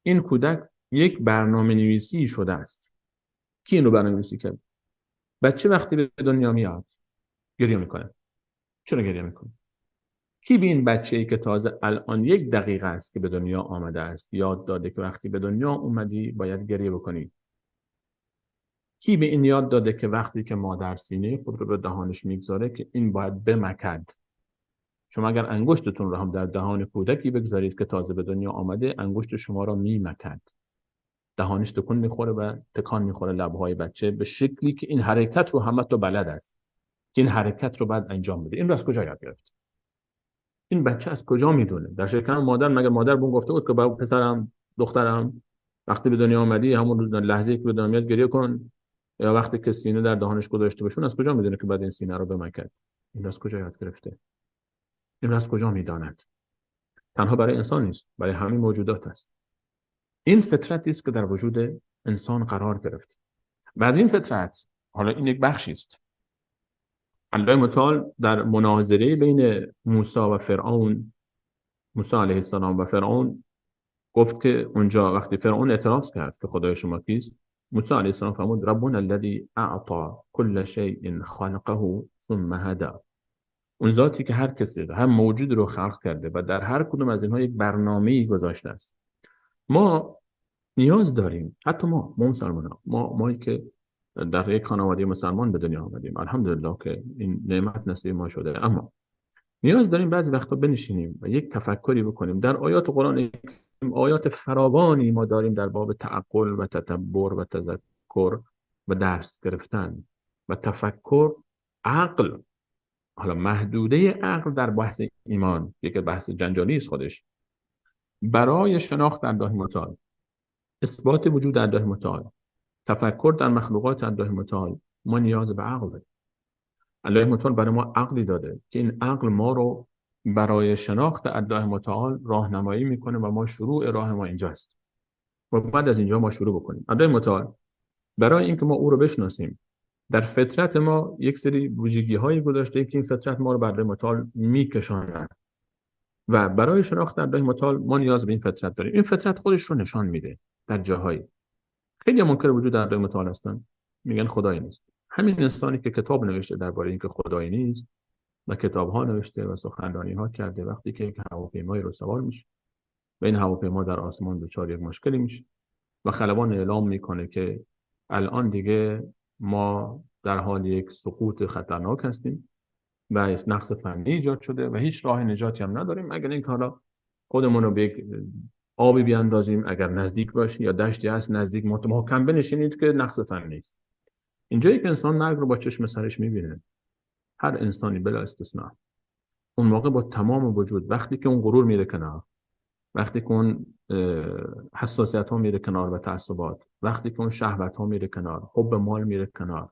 این کودک یک برنامه نویسی شده است. کی این رو برنامه نویسی کرد؟ بچه وقتی به دنیا میاد گریه میکنه. چرا گریه میکنه؟ کی به این بچه‌ای که تازه الان 1 دقیقه است که به دنیا آمده است یاد داده که وقتی به دنیا اومدی باید گریه بکنی؟ کی به این یاد داده که وقتی که مادر سینه خود رو به دهانش میگذاره که این باید بمکد؟ شما اگر انگشتتون رو هم در دهان کودکی بگذارید که تازه به دنیا آمده، انگشت شما را میمکد، دهانش تکون میخوره و تکان میخوره لبهای بچه به شکلی که این حرکت رو هم تو بلد است که این حرکت رو بعد انجام بده. این رو از کجا یاد گرفت؟ این بچه از کجا میدونه؟ در شکم مادر مگه مادر بون گفته بود که با پسرم دخترم وقتی به دنیا آمدی همون لحظه‌ای که به دنیا میاد گریه کن، یا وقتی که سینه در دهانش گذاشته بشون از کجا میدونه که بعد این سینه رو بمکد؟ این از کجا یاد گرفته؟ این از کجا میداند؟ تنها برای انسان نیست، برای همه موجودات است. این فطرتی است که در وجود انسان قرار گرفت و از این فطرت، حالا این یک بخشی است، الله متعال در مناظره بین موسی و فرعون، موسی علیه السلام و فرعون، گفت که اونجا وقتی فرعون اعتراض کرد که خدای شما کیست، موسی علیه السلام فرمود ربنا الذی اعطى كل شیء خلقه ثم هدى. اون ذاتی که هر کسی هر موجود رو خلق کرده و در هر کدوم از اینها یک برنامه‌ای گذاشته است. ما نیاز داریم، حتی ما مسلمانان، مایی که در یک خانواده مسلمان به دنیا آمدیم، الحمدلله که این نعمت نصیب ما شده، اما نیاز داریم بعضی وقتا بنشینیم و یک تفکری بکنیم. در آیات قرآن، آیات فراوانی ما داریم در باب تعقل و تدبر و تذکر و درس گرفتن و تفکر. عقل، حالا محدوده عقل در بحث ایمان یک بحث جنجالی است خودش، برای شناخت الله متعال، اثبات وجود الله متعال، تفکر در مخلوقات الله متعال، ما نیاز به عقل داریم. الله متعال برای ما عقلی داده که این عقل ما رو برای شناخت الله متعال راهنمایی میکنه و ما شروع راه ما اینجاست و بعد از اینجا ما شروع بکنیم. الله متعال برای اینکه ما او رو بشناسیم در فطرت ما یک سری ویژگی هایی گذاشته که این فطرت ما رو بر الله متعال میکشاند و برای شناخت الله متعال ما نیاز به این فطرت داریم. این فطرت خودش رو نشان میده در جاهایی. خیلی منکر وجود الله متعال هستن، میگن خدایی نیست. همین انسانی که کتاب نوشته درباره اینکه خدایی نیست و کتاب‌ها نوشته و سخنرانی‌ها کرده، وقتی که یک هواپیمایی رو سوار میشه و این هواپیما در آسمان دچار یک مشکلی میشه و خلبان اعلام میکنه که الان دیگه ما در حال یک سقوط خطرناک هستیم و نقص فنی ایجاد شده و هیچ راه نجاتی هم نداریم اگر اینکه حالا خودمون رو به یک آبی بیاندازیم، اگر نزدیک باشه یا دشتی هست نزدیک محکم بنشینید که نقص فنی است. اینجایی که انسان مرگ رو با چشم سرش میبینه، هر انسانی بلا استثناء، اون موقع با تمام وجود وقتی که اون غرور میره کنار، وقتی که اون حساسیت ها میره کنار و تعصبات، وقتی که اون شهوت ها میره کنار، حب مال میره کنار،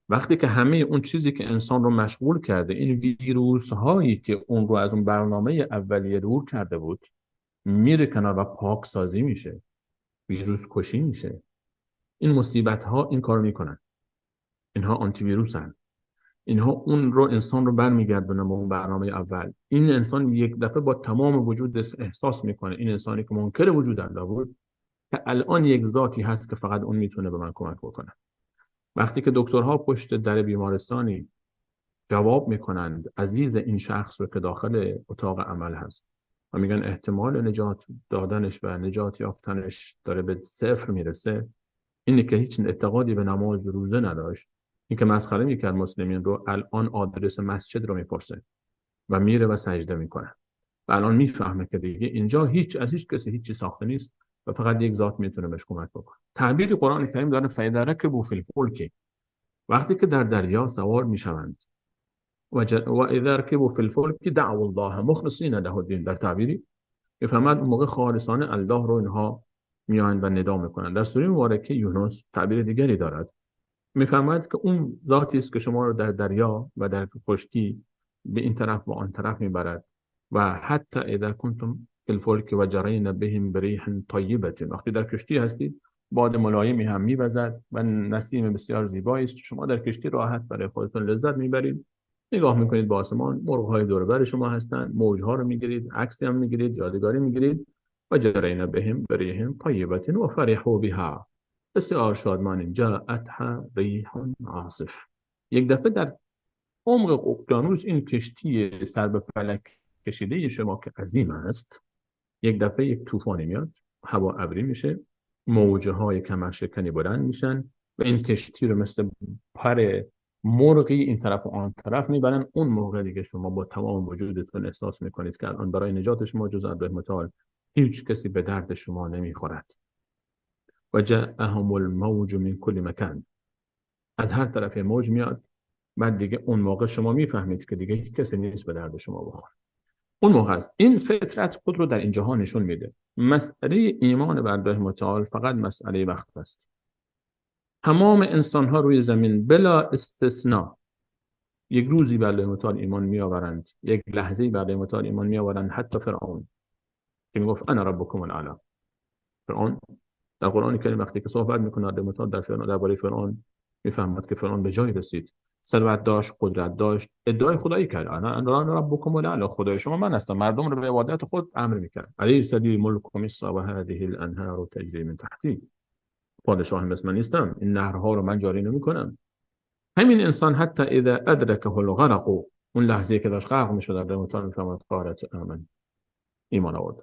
وقتی که همه اون چیزی که انسان رو مشغول کرده، این ویروس هایی که اون رو از اون برنامه اولیه دور کرده بود میره کنار و پاک سازی میشه، ویروس کشی میشه. این مصیبت ها این کارو میکنن، اینها آنتی ویروسن، اینها اون رو انسان رو برمیگردونه به اون برنامه اول. این انسان یک دفعه با تمام وجود احساس میکنه، این انسانی که منکر وجود الله بود، که الان یک ذاتی هست که فقط اون میتونه به من کمک بکنه. وقتی که دکترها پشت در بیمارستانی جواب میکنند عزیز این شخص رو که داخل اتاق عمل هست و میگن احتمال نجات دادنش و نجات یافتنش داره به 0 میرسه، اینی که هیچ اعتقادی به نماز روزه نداشت، این که مسخره میکرد مسلمین رو، الان آدرس مسجد رو میپرسه و میره و سجده میکنه و الان میفهمه که دیگه اینجا از هیچ کسی هیچی ساخته نیست و فقط یک ذات میتونه بهش کمک بکنه. تعبیر قرآن کریم داره فیدرکبوا فی الفلک، وقتی که در دریا سوار میشوند و اذا رکبوا فی الفلک دعوا الله مخلصین له الدین، در تعبیری میفهمد اون موقع خالصانه الله رو اینها میان و ندا میکنن. در سوره مبارکه یونس تعبیر دیگری دارد، میفهمد که اون ذاتی است که شما رو در دریا و در خشکی به این طرف و آن طرف میبرد و حتی اذا کنتم فی الفلک و جرین بهم بریح طیبه، وقتی در کشتی هستید باد ملایمی هم میوزد و نسیم بسیار زیبایی است، شما در کشتی راحت برای خودتون لذت میبرید، نگاه میکنید به آسمان، مرغ‌های دور و بر شما هستند، موج‌ها رو میگیرید، عکسی هم میگیرید، یادگاری میگیرید. و جرین بهم بریح طیبه و فرحوا بها بسیار شادمان جاءتها ریح عاصف. یک دفعه در عمق اقیانوس این کشتی سر به فلک کشیده شما که عظیم است، یک دفعه یک طوفانی میاد، هوا ابری میشه، موجه های کمرشکنی بلند میشن و این کشتی رو مثل پر مرغی این طرف و آن طرف میبرن. اون موقع دیگه شما با تمام وجودتون احساس میکنید که الان برای نجات شما جز الله متعال هیچ کسی به درد شما نمیخورد. و جاءهم الموج من کل مکان، از هر طرف موج میاد. بعد دیگه اون موقع شما میفهمید که دیگه هیچ کسی نیست به درد شما بخوره. اون موقع است. این فطرت خود رو در این جهان نشون میده. مسئله ایمان بر الله متعال فقط مسئله وقت است. تمام انسان ها روی زمین بلا استثناء یک روزی بر الله متعال ایمان میآورند، یک لحظه‌ای بر الله متعال ایمان میآورند. حتی فرعون که میگفت انا ربکم الاعلی. فرعون در قرآن کریم وقتی که صحبت میکنه الله متعال درباره فرعون میفهمد که فرعون به جای رسید، ثروت داشت، قدرت داشت، ادعای خدایی کرد. انا ربکم الاعلی، خدای شما من هستم. مردم رو به عبادت خود امر میکرد. الیس لی ملک مصر و هذه الانهار تجری من تحتی، پادشاه مصر من نیستم، این نهرها رو من جاری نمیکنم. همین انسان حتی اذا ادرکه الغرق، اون لحظه که داشت غرق میشد در مطالعه میفهمد قارت آمن، ایمان آورد.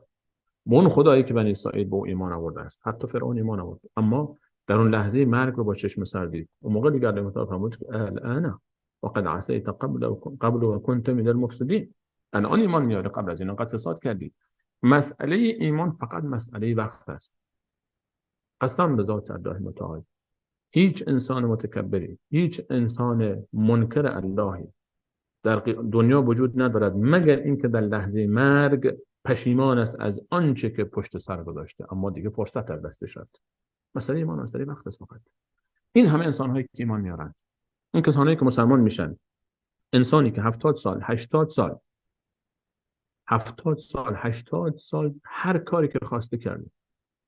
با اون خدایی که بنی اسرائیل به ایمان آورده است. حتی فرعون ایمان آورد، اما در اون لحظه مرگ رو با چشم سر دید. اون موقع دیگه الله متعال فرمود الان وقد عصیت قبل و كنت من المفسدین، الان ایمان میاره، قبل از این انقدر فساد کردی. مسئله ایمان فقط مسئله وقت است. قسم به ذات الله متعال هیچ انسان متکبری، هیچ انسان منکر اللهی در دنیا وجود ندارد مگر اینکه در لحظه مرگ پشیمان است از آنچه که پشت سر گذاشته، اما دیگه فرصت در دستش شد. مسئله ایمان مسئله وقت است فقط. این همه انسان‌هایی که ایمان میارن، اون کسانی که مسلمان میشن، انسانی که 70 سال 80 سال 70 سال 80 سال هر کاری که خواسته کرده،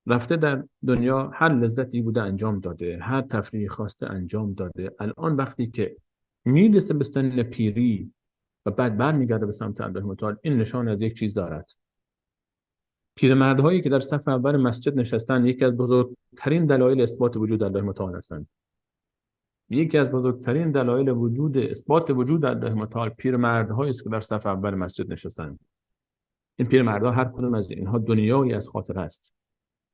رفته در دنیا هر لذتی بوده انجام داده، هر تفریحی خواسته انجام داده، الان وقتی که میرسه به سن پیری و بعد برمیگرده به سمت الله متعال، این نشان از یک چیز دارد. پیرمردهایی که در صف اول مسجد نشستن یکی از بزرگترین دلایل اثبات وجود الله متعال هستند. یکی از بزرگترین دلایل اثبات وجود الله متعال پیرمردهایی است که در صف اول مسجد نشستند. این پیرمردها هر کدوم از اینها دنیایی از خاطر است.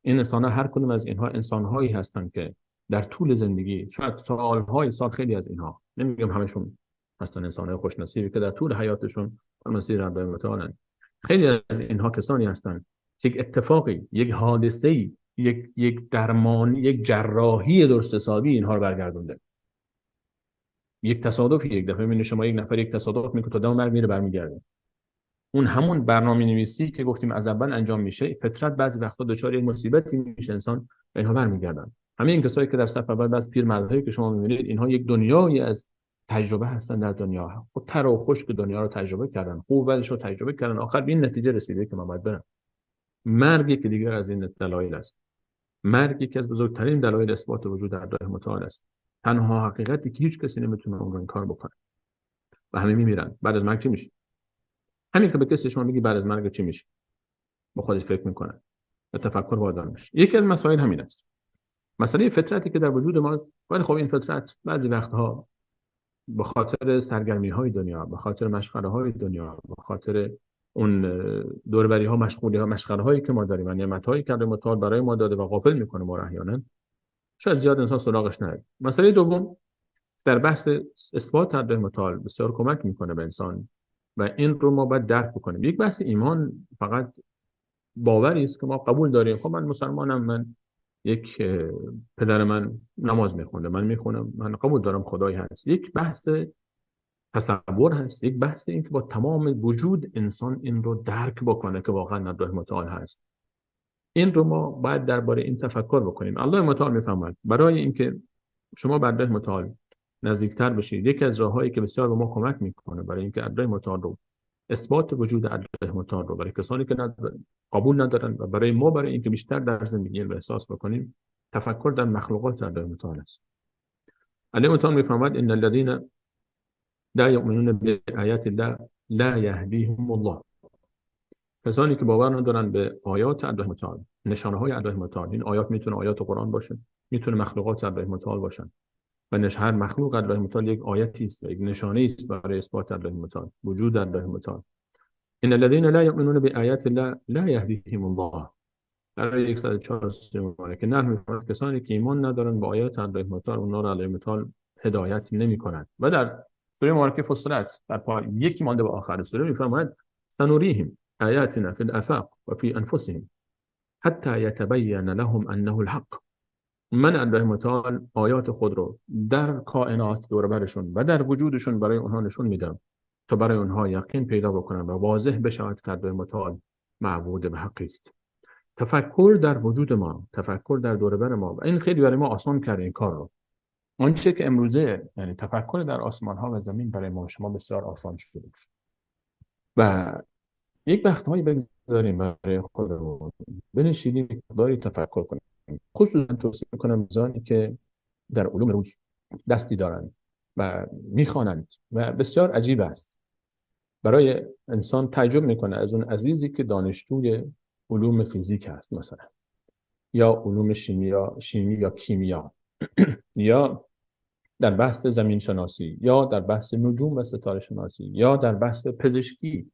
این انسان‌ها هر کدوم از اینها انسان‌هایی هستند که در طول زندگی، شاید سال‌های سال، خیلی از اینها، نمیگم همشون هستن انسان‌های خوشنصیبی که در طول حیاتشون بر مسیر الله متعالن، خیلی از اینها کسانی هستند یک اتفاقی، یک حادثه‌ای، یک درمانی، یک جراحی درست حسابی اینها رو برگردونده. یک تصادفی، یک دفعه می‌بینید شما یک نفر یک تصادف میکنه تا دم مرگ میره برمیگرده. اون همون برنامه‌نویسی که گفتیم از اول انجام میشه، فطرت بعضی وقتا دچار یک مصیبتی میشه، انسان به اینها برمیگردن. همه این کسایی که در صف اول بعض پیرمردهایی که شما می‌بینید، اینها یک دنیایی از تجربه هستن در دنیا، خود تر و خشک دنیا رو تجربه کردن، خوب و بدش رو تجربه کردن، آخر به این نتیجه رسیده که من باید برم. مرگ که دیگر از این دلایل است. مرگ یکی از بزرگترین دلایل اثبات وجود الله متعال است. تنها حقیقتی که هیچ کسی نمیتونه اون رو انکار بکنه. و همه میمیرن. بعد از مرگ چی میشه؟ همین که به کسی شما میگی بعد از مرگ چی میشه، با خودش فکر میکنه و تفکر وادار میشه. یکی از مسائل همین است. مسئله فطرتی که در وجود ماست. ولی خب این فطرت بعضی وقتها به خاطر سرگرمی های دنیا، به خاطر مشغله های دنیا، به خاطر اون دوربری ها، مشغله هایی که ما داریم و نعمت هایی که الله متعال برای ما داده و غافل میکنه ما احیانا، شاید زیاد انسان سراغش نره. مسئله دوم در بحث اثبات الله متعال بسیار کمک میکنه به انسان و این رو ما باید درک بکنیم. یک بحث ایمان فقط باوری است که ما قبول داریم. خب من مسلمانم، من یک پدر من نماز میخونه، من میخونم، من قبول دارم خدایی هست. یک بحث تصور هست، یک بحث این که با تمام وجود انسان این رو درک بکنه که واقعا الله متعال هست. این رو ما باید درباره این تفکر بکنیم. الله متعال میفهمد برای اینکه شما به الله متعال نزدیکتر بشید، یکی از راههایی که بسیار به ما کمک میکنه برای اینکه الله متعال رو اثبات وجود الله متعال رو برای کسانی که قبول ندارن و برای ما برای اینکه بیشتر در زندگی رو احساس بکنیم، تفکر در مخلوقات الله متعال است. الله متعال میفهمد ان الذين لا یؤمنون بآیات الله لا یهدیهم الله. کسانی که باور ندارن به آیات الله متعال، نشانه های الله متعال، این آیات میتونه آیات قرآن باشه، میتونه مخلوقات الله متعال باشن و هر مخلوق الله متعال یک آیتی است، یک نشانه است برای اثبات الله متعال، وجود الله متعال. ان الذين لا يؤمنون بآیات الله لا یهدیهم الله. در 104 که نه می‌فرماید کسانی که ایمان ندارن با آیات الله متعال اونها را علیه متعال هدایت نمی‌کنند. و در سوره مبارکه فصلت در پای یکی مانده به آخر سوره می‌فرماید سنوریهم آیاتنا فی الآفاق و فی انفسهم حتی یتبین لهم انه الحق. من الله متعال آیات خود رو در کائنات دور برشون و در وجودشون برای اونها نشون میدم تا برای اونها یقین پیدا بکنن و واضح بشود که الله متعال معبود به حق است. تفکر در وجود ما، تفکر در دور بر ما، و این خیلی برای ما آسان کرده این کار رو. آنچه که امروزه یعنی تفکر در آسمان ها و زمین برای ما شما بسیار آسان شده و یک وقتهایی بگذاریم برای خودمون بنشینیم داری تفکر کنیم. خصوصا توصیه میکنم زانی که در علوم روز دستی دارند و میخوانند و بسیار عجیب است برای انسان تعجب میکنه از اون عزیزی که دانشجوی علوم فیزیک است مثلا یا علوم شیمی یا کیمیا یا در بحث زمین شناسی یا در بحث نجوم و ستاره شناسی یا در بحث پزشکی،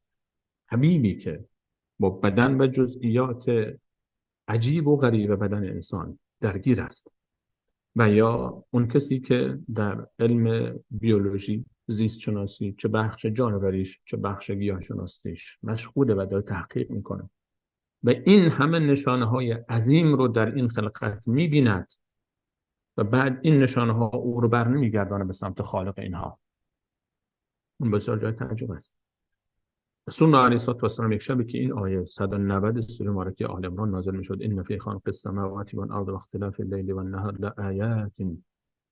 حبیبی که با بدن و جزئیات عجیب و غریب بدن انسان درگیر است، و یا اون کسی که در علم بیولوژی، زیست شناسی، چه بخش جانوریش چه بخش گیاه شناسیش مشغوله و داره تحقیق میکنه و این همه نشانه های عظیم رو در این خلقت میبیند و بعد این نشانه ها او رو بر نمیگردانه به سمت خالق اینها. اون بسیار جای تعجب است. رسول الله علیه السلام یک شبی که این آیه 190 سوره مبارکه آل عمران نازل میشد، ان فی خلق السماوات والارض واختلاف الليل والنهار لآیات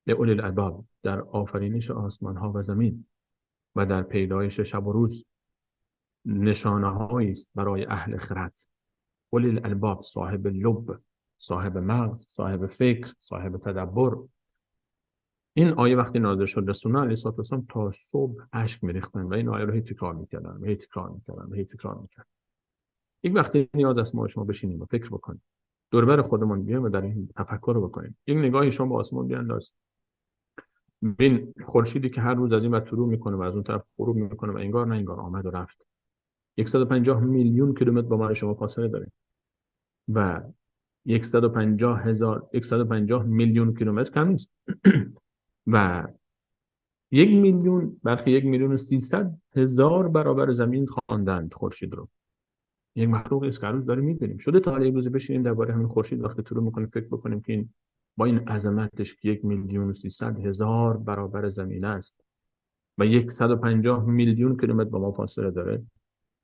لأولی الالباب، در آفرینش آسمان ها و زمین و در پیدایش شب و روز نشانه هایی است برای اهل خرد. اولی الالباب، صاحب لب، صاحب مغز، صاحب فکر، صاحب تدبر. این آیه وقتی نازل شد رسول الله علیه السلام تا صبح اشک می‌ریختن و این آیه رو تکرار می‌کردن. یک وقتی نیاز است ما شما بشینیم و فکر بکنیم، دور بر خودمون بیایم و در این تفکر بکنیم. یک نگاهی شما به آسمان بیانداز، ببین خورشیدی که هر روز از این ور طلوع میکنه و از اون طرف غروب میکنه و انگار نه انگار آمد و رفت. 150 میلیون کیلومتر با ما شما فاصله داره و 150 میلیون کیلومتر کم نیست و 1 میلیون برخی 1,300,000 برابر زمین خواندند خورشید رو. یک مخلوقی است که هر روز داریم می‌بینیم. شده تا حالا یک روز بشینیم درباره همین خورشید وقتی طلوع می‌کنه فکر بکنیم که این با این عظمتش که 1,300,000 برابر زمین است و 150 میلیون کیلومتر با ما فاصله داره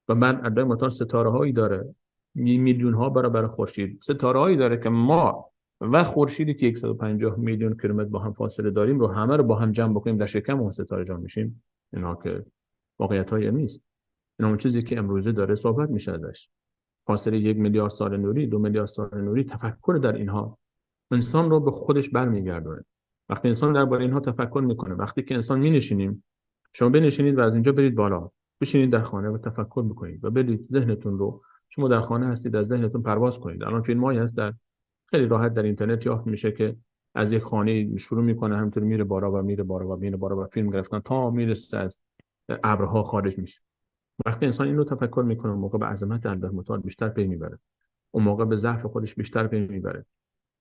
و بعد عدد متعال ستاره هایی داره، میلیون ها برابر خورشید ستاره هایی داره که ما و خورشیدی که 150 میلیون کیلومتر با هم فاصله داریم رو همه رو با هم جمع بکنیم در شکم اون ستاره جمع میشیم. اینا که واقعیت های نیست. اینا اون چیزی که امروزه داره صحبت میشه ازش. فاصله 1 میلیارد سال نوری، 2 میلیارد سال نوری. تفکر در اینها انسان رو به خودش برمیگردونه. وقتی انسان درباره اینها تفکر میکنه، وقتی که انسان مینشینیم، شما بنشینید و از اینجا برید بالا، بشینید در خانه و تفکر بکنید و برید ذهنتون رو، شما در خانه هستید از ذهنتون پرواز کنید. الان فیلمایی هست در خیلی راحت در اینترنت یافت میشه که از یک خانه شروع میکنه همینطور میره بالا و میره بالا و میره بالا و فیلم گرفتن تا میرسه از ابرها خارج میشه. وقتی انسان اینو تفکر میکنه اون موقع به عظمت الله متعال بیشتر پی میبره، اون موقع به ضعف خودش بیشتر پی میبره.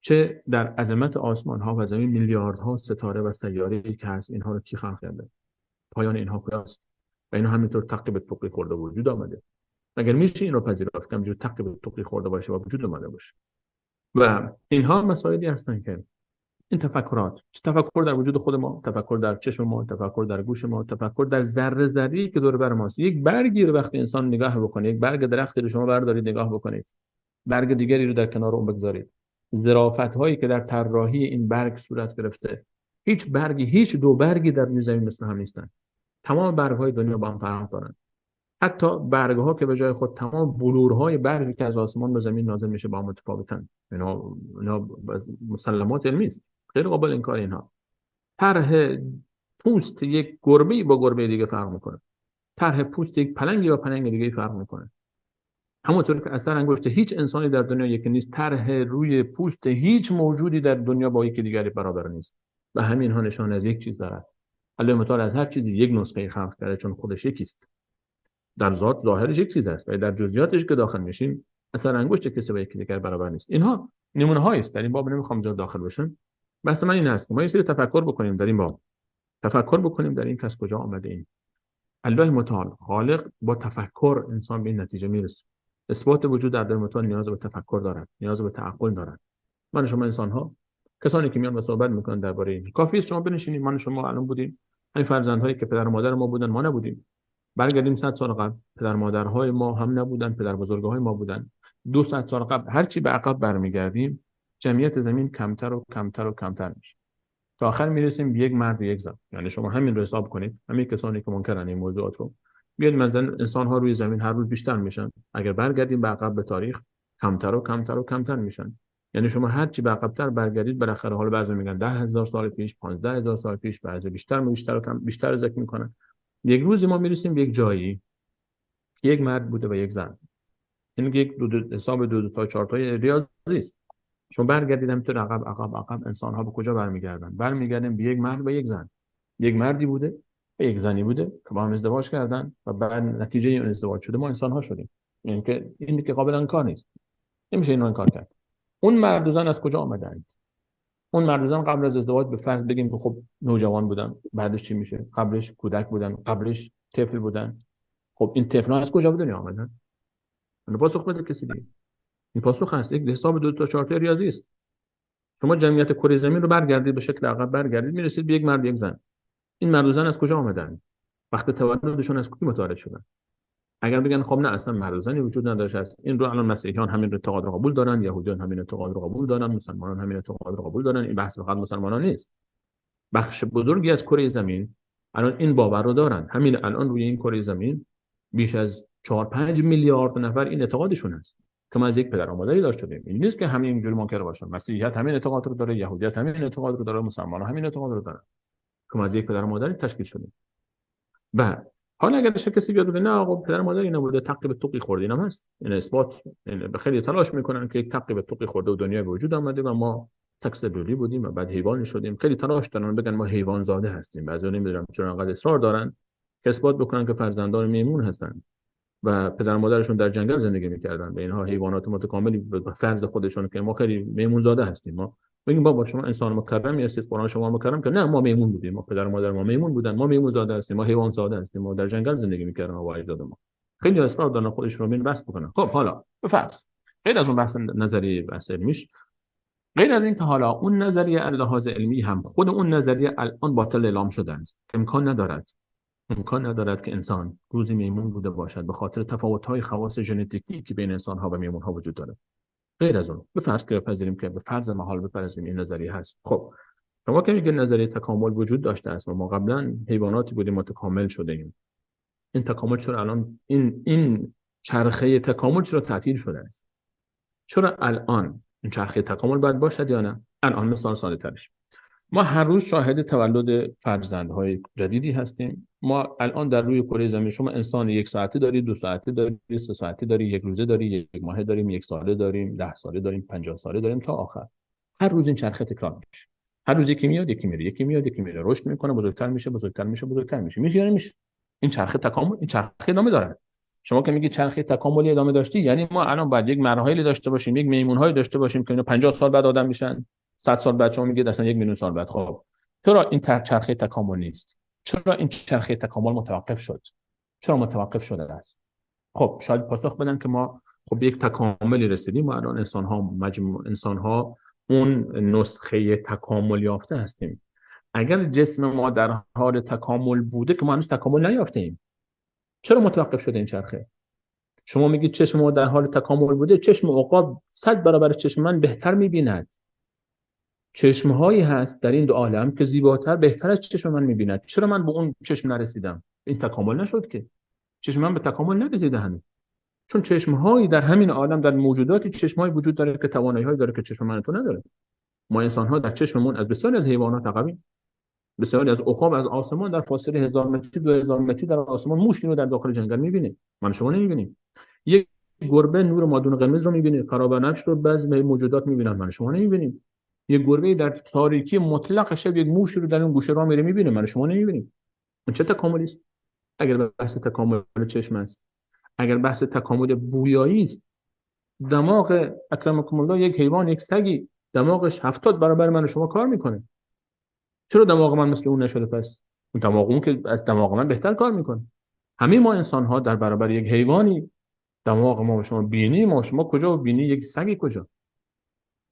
چه در عظمت آسمان ها و زمین میلیاردها ستاره و سیاره‌ای که هست، اینها رو کی خلق کرده؟ پایان اینها کجاست؟ و اینا همینطور تق به تقی خورده وجود آمده. اگر میشه این رو پذیرفت که همینجور تق به تقی خورده باشه و وجود آمده باشه. و اینها مسائلی هستن که این تفکرات، تفکر در وجود خود ما، تفکر در چشم ما، تفکر در گوش ما، تفکر در ذره ذره‌ای که دور بر ماست. یک برگی رو وقتی انسان نگاه بکنه، یک برگ درختی رو شما بردارید نگاه بکنید، برگ دیگری رو در کنار اون بگذارید، ظرافت‌هایی که در طراحی این برگ صورت گرفته، هیچ دو برگی در روی زمین مثل هم نیستن. تمام برگ‌های دنیا با هم فرق دارن. حتی برگ‌ها که به جای خود تمام بلورهای برگی که از آسمان به زمین نازل میشه با هم متفاوتن. اینا مسلمات علمی است. غیر قابل انکار اینها. طرح پوست یک گربه با گربه دیگه فرق میکنه. طرح پوست یک پلنگی با پلنگ دیگه فرق میکنه. همونطور که اثر انگشت هیچ انسانی در دنیا یکی نیست، طرح روی پوست هیچ موجودی در دنیا با یکی دیگری برابر نیست. و همین ها نشان از یک چیز دارد. الله متعال از هر چیزی یک نسخه خلق کرده چون خودش یکیست. در ذات ظاهرش یک چیز است، ولی در جزئیاتش که داخل میشیم اثر انگشت کسی با یکی دیگر برابر نیست. اینها نمونه هایی است، در این باب نمیخوام جا داخل بشم. بحث من این است که ما یه سری تفکر بکنیم در این باب، تفکر بکنیم در این که از کجا آمده این. الله متعال خالق با تفکر انسان به این نتیجه میرسه. اثبات وجود در متعال نیاز به تفکر دارد، نیاز به تعقل دارد. من شما انسان ها، کسانی که میان و صحبت میکنن درباره این، کافی است شما بنشینید، من شما الان بودیم، همین فرزندهایی که پدر و مادر ما بودن ما نبودیم، برگردیم 100 سال قبل، پدر مادرهای ما هم نبودن، پدر بزرگهای ما بودن، 200 سال قبل، هر چی به عقب برمیگردیم جمعیت زمین کمتر و کمتر و کمتر میشه تا آخر میرسیم به یک مرد و یک زن. یعنی شما همین رو حساب کنید، همین کسانی که منکرن این موضوعات رو، بیاد مثلا انسان ها روی زمین هر روز بیشتر میشن، اگر برگردیم به عقب به تاریخ کمتر و کمتر و کمتر میشن. یعنی شما هر چی به عقب‌تر برگردید بالاخره، حالا بعضی میگن 10,000 سال پیش، 15,000 سال پیش، بعضی بیشتر و کم بیشتر ذکر میکنن. یک روزی ما میرسیم به یک جایی که یک مرد بوده و یک زن. این یک حساب دو تا چهار تای ریاضی است. شما برگردید همینطور عقب انسان ها به کجا برمیگردن؟ برمیگردن به یک مرد و یک زن. یک مردی بوده و یک زنی بوده که با هم ازدواج کردن و بعد نتیجه این ازدواج شده ما انسان ها شدیم. این که قابل انکار نیست، نمیشه اینو انکار کرد. اون مرد و زن از کجا آمدند؟ اون مرد و زن قبل از ازدواج به فرض بگیم که خب نوجوان بودن، بعدش چی میشه؟ قبلش کودک بودن، قبلش طفل بودن. خب این طفل‌ها از کجا به دنیا آمدن؟ اون پاسخ بده کسی دیگه. این پاسخ هست، یک حساب دو تا چهار تا ریاضی است. شما جمعیت کره زمین رو برگردید به شکل عقب برگردید میرسید به یک مرد یک زن. این مرد و زن از کجا آمدن؟ وقت تولدشون از کی متولد شدن؟ اگر بگن خب نه اصلا مرد و زنی وجود نداشته است، این رو الان مسیحیان همین اعتقاد رو قبول دارن، یهودیان همین اعتقاد رو قبول دارن، مسلمانان همین اعتقاد رو قبول دارن. این بحث فقط مسلمانان نیست، بخش بزرگی از کره زمین الان این باور رو دارن. همین الان روی این کره زمین بیش از 4-5 میلیارد نفر این اعتقادشون هست که ما از یک پدر و مادری داشته بودیم. این نیست که همه اینجوری منکر باشن. مسیحیت همین اعتقاد رو داره، یهودیت همین اعتقاد رو داره، مسلمانان همین اعتقاد رو دارن که ما از یک پدر و مادری تشکیل شدیم. بعد حالا اگر کسی بیاد بگه نه آقا پدر و مادری نبوده، تقی به توقی خورده، اینم هست. این اثبات به خیلی تلاش میکنن که یک تقی به توقی خورده و دنیا به وجود آمده و ما تکسبولی بودیم و بعد حیوان شدیم. خیلی تلاش دارن بگن ما حیوان زاده هستیم. بعضی نمیدونم چرا انقدر اصرار دارن که اثبات بکنن که فرزندان میمون هستن و پدر و مادرشون در جنگل زندگی میکردن و اینها حیوانات متکاملی به فرض خودشون که ما خیلی میمون زاده هستیم. ما بگیم بابا شما انسان مکرمی هستید، قرآن شما مکرم که نه ما میمون بودیم، ما پدر و مادر ما میمون بودن، ما میمون زاده هستیم، ما حیوان زاده هستیم، ما در جنگل زندگی میکردیم و اجداد ما. خیلی اصرار دارن خودشون رو بس بکنن. خب حالا به فرض غیر از اون بحث نظری بحث علمیش، غیر از این که حالا اون نظریه لحاظ علمی هم خود اون نظریه الان باطل اعلام شده است. امکان ندارد که انسان روزی میمون بوده باشد به خاطر تفاوت‌های خواص ژنتیکی که بین انسان‌ها و میمون‌ها وجود دارد. غیر از اون به فرض که بپذیریم که به فرض محال بپذیریم این نظریه هست. خب شما که میگید نظریه تکامل وجود داشته است و ما قبلا حیواناتی بودیم متکامل شده ایم، این تکامل چرا الان این چرخه تکامل چرا تعطیل شده است؟ چرا الان این چرخه تکامل باید باشد یا نه؟ الان مثال ساده ترش، ما هر روز شاهد تولد فرزندهای جدیدی هستیم. ما الان در روی کره زمین شما انسان 1 ساعته دارید، 2 ساعته دارید، 3 ساعته دارید، 1 روزه دارید، 1 ماهه داریم، 1 ساله داریم، 10 ساله داریم، 50 ساله داریم تا آخر. هر روز این چرخه تکرار میشه. هر روز یکی میاد، یکی میره، یکی میاد، یکی میره، رشد میکنه، بزرگتر میشه، بزرگتر میشه، بزرگتر میشه. میشه یا نمیشه؟ این چرخه تکامل، این چرخه ادامه داره. شما که میگید چرخه تکاملی ادامه داشتی، یعنی ما الان باید یک مراحلی داشته باشیم، یک میمونهایی داشته باشیم که اینا 50 سال بعد آدم میشن، 100 سال بعد شما میگید اصلا 1 میلیون سال بعد. خب چرا این چرخه تکامل نیست؟ چرا این چرخه تکامل متوقف شد؟ چرا متوقف شده است؟ خب شاید پاسخ بدن که ما خب یک تکاملی رسیدیم و الان انسان‌ها اون نسخه تکامل یافته هستیم. اگر جسم ما در حال تکامل بوده که ما هنوز تکامل نیافتیم، چرا متوقف شده این چرخه؟ شما میگید چشم ما در حال تکامل بوده، چشم عقاب 100 برابر چشم من بهتر می‌بیند. چشمهایی هست در این دو عالم که زیباتر بهتر از چشم من می‌بیند. چرا من به اون چشم نرسیدم؟ این تکامل نشد که. چشم من به تکامل نرسیده هنوز. چون چشمهایی در همین عالم، در موجوداتی چشمهایی وجود داره که توانایی‌هایی داره که چشم من تو نداره. ما انسان‌ها در چشممون از بسیاری از حیوانات عقبیم. بسیاری از عقاب از آسمان در فاصله 1000 متری 2000 متری در آسمان موش رو در داخل جنگل می‌بینیم. من شما نمی‌بینیم. یک گربه نور مادون قرمز رو می‌بینه، کارابنفش رو بعضی موجودات می‌بینن، من شما نمی‌بینیم. یک گربه در تاریکی مطلق شب یک موش رو در اون گوشه راه میره می‌بینه، من شما نمی‌بینیم. این چه تکاملی است؟ اگر بحث تکامل چشم است، اگر بحث تکامل بویایی است، دماغ اکرمکم الله یک حیوان، یک سگی دماغش 70 برابر من و شما کار میکنه. چرا دماغ من مثل اون نشده پس؟ اون دماغ اون که از دماغ من بهتر کار میکنه. همه ما انسان ها در برابر یک حیوانی، دماغ ما و شما، بینی ما و شما کجا و بینی یک سگی کجا؟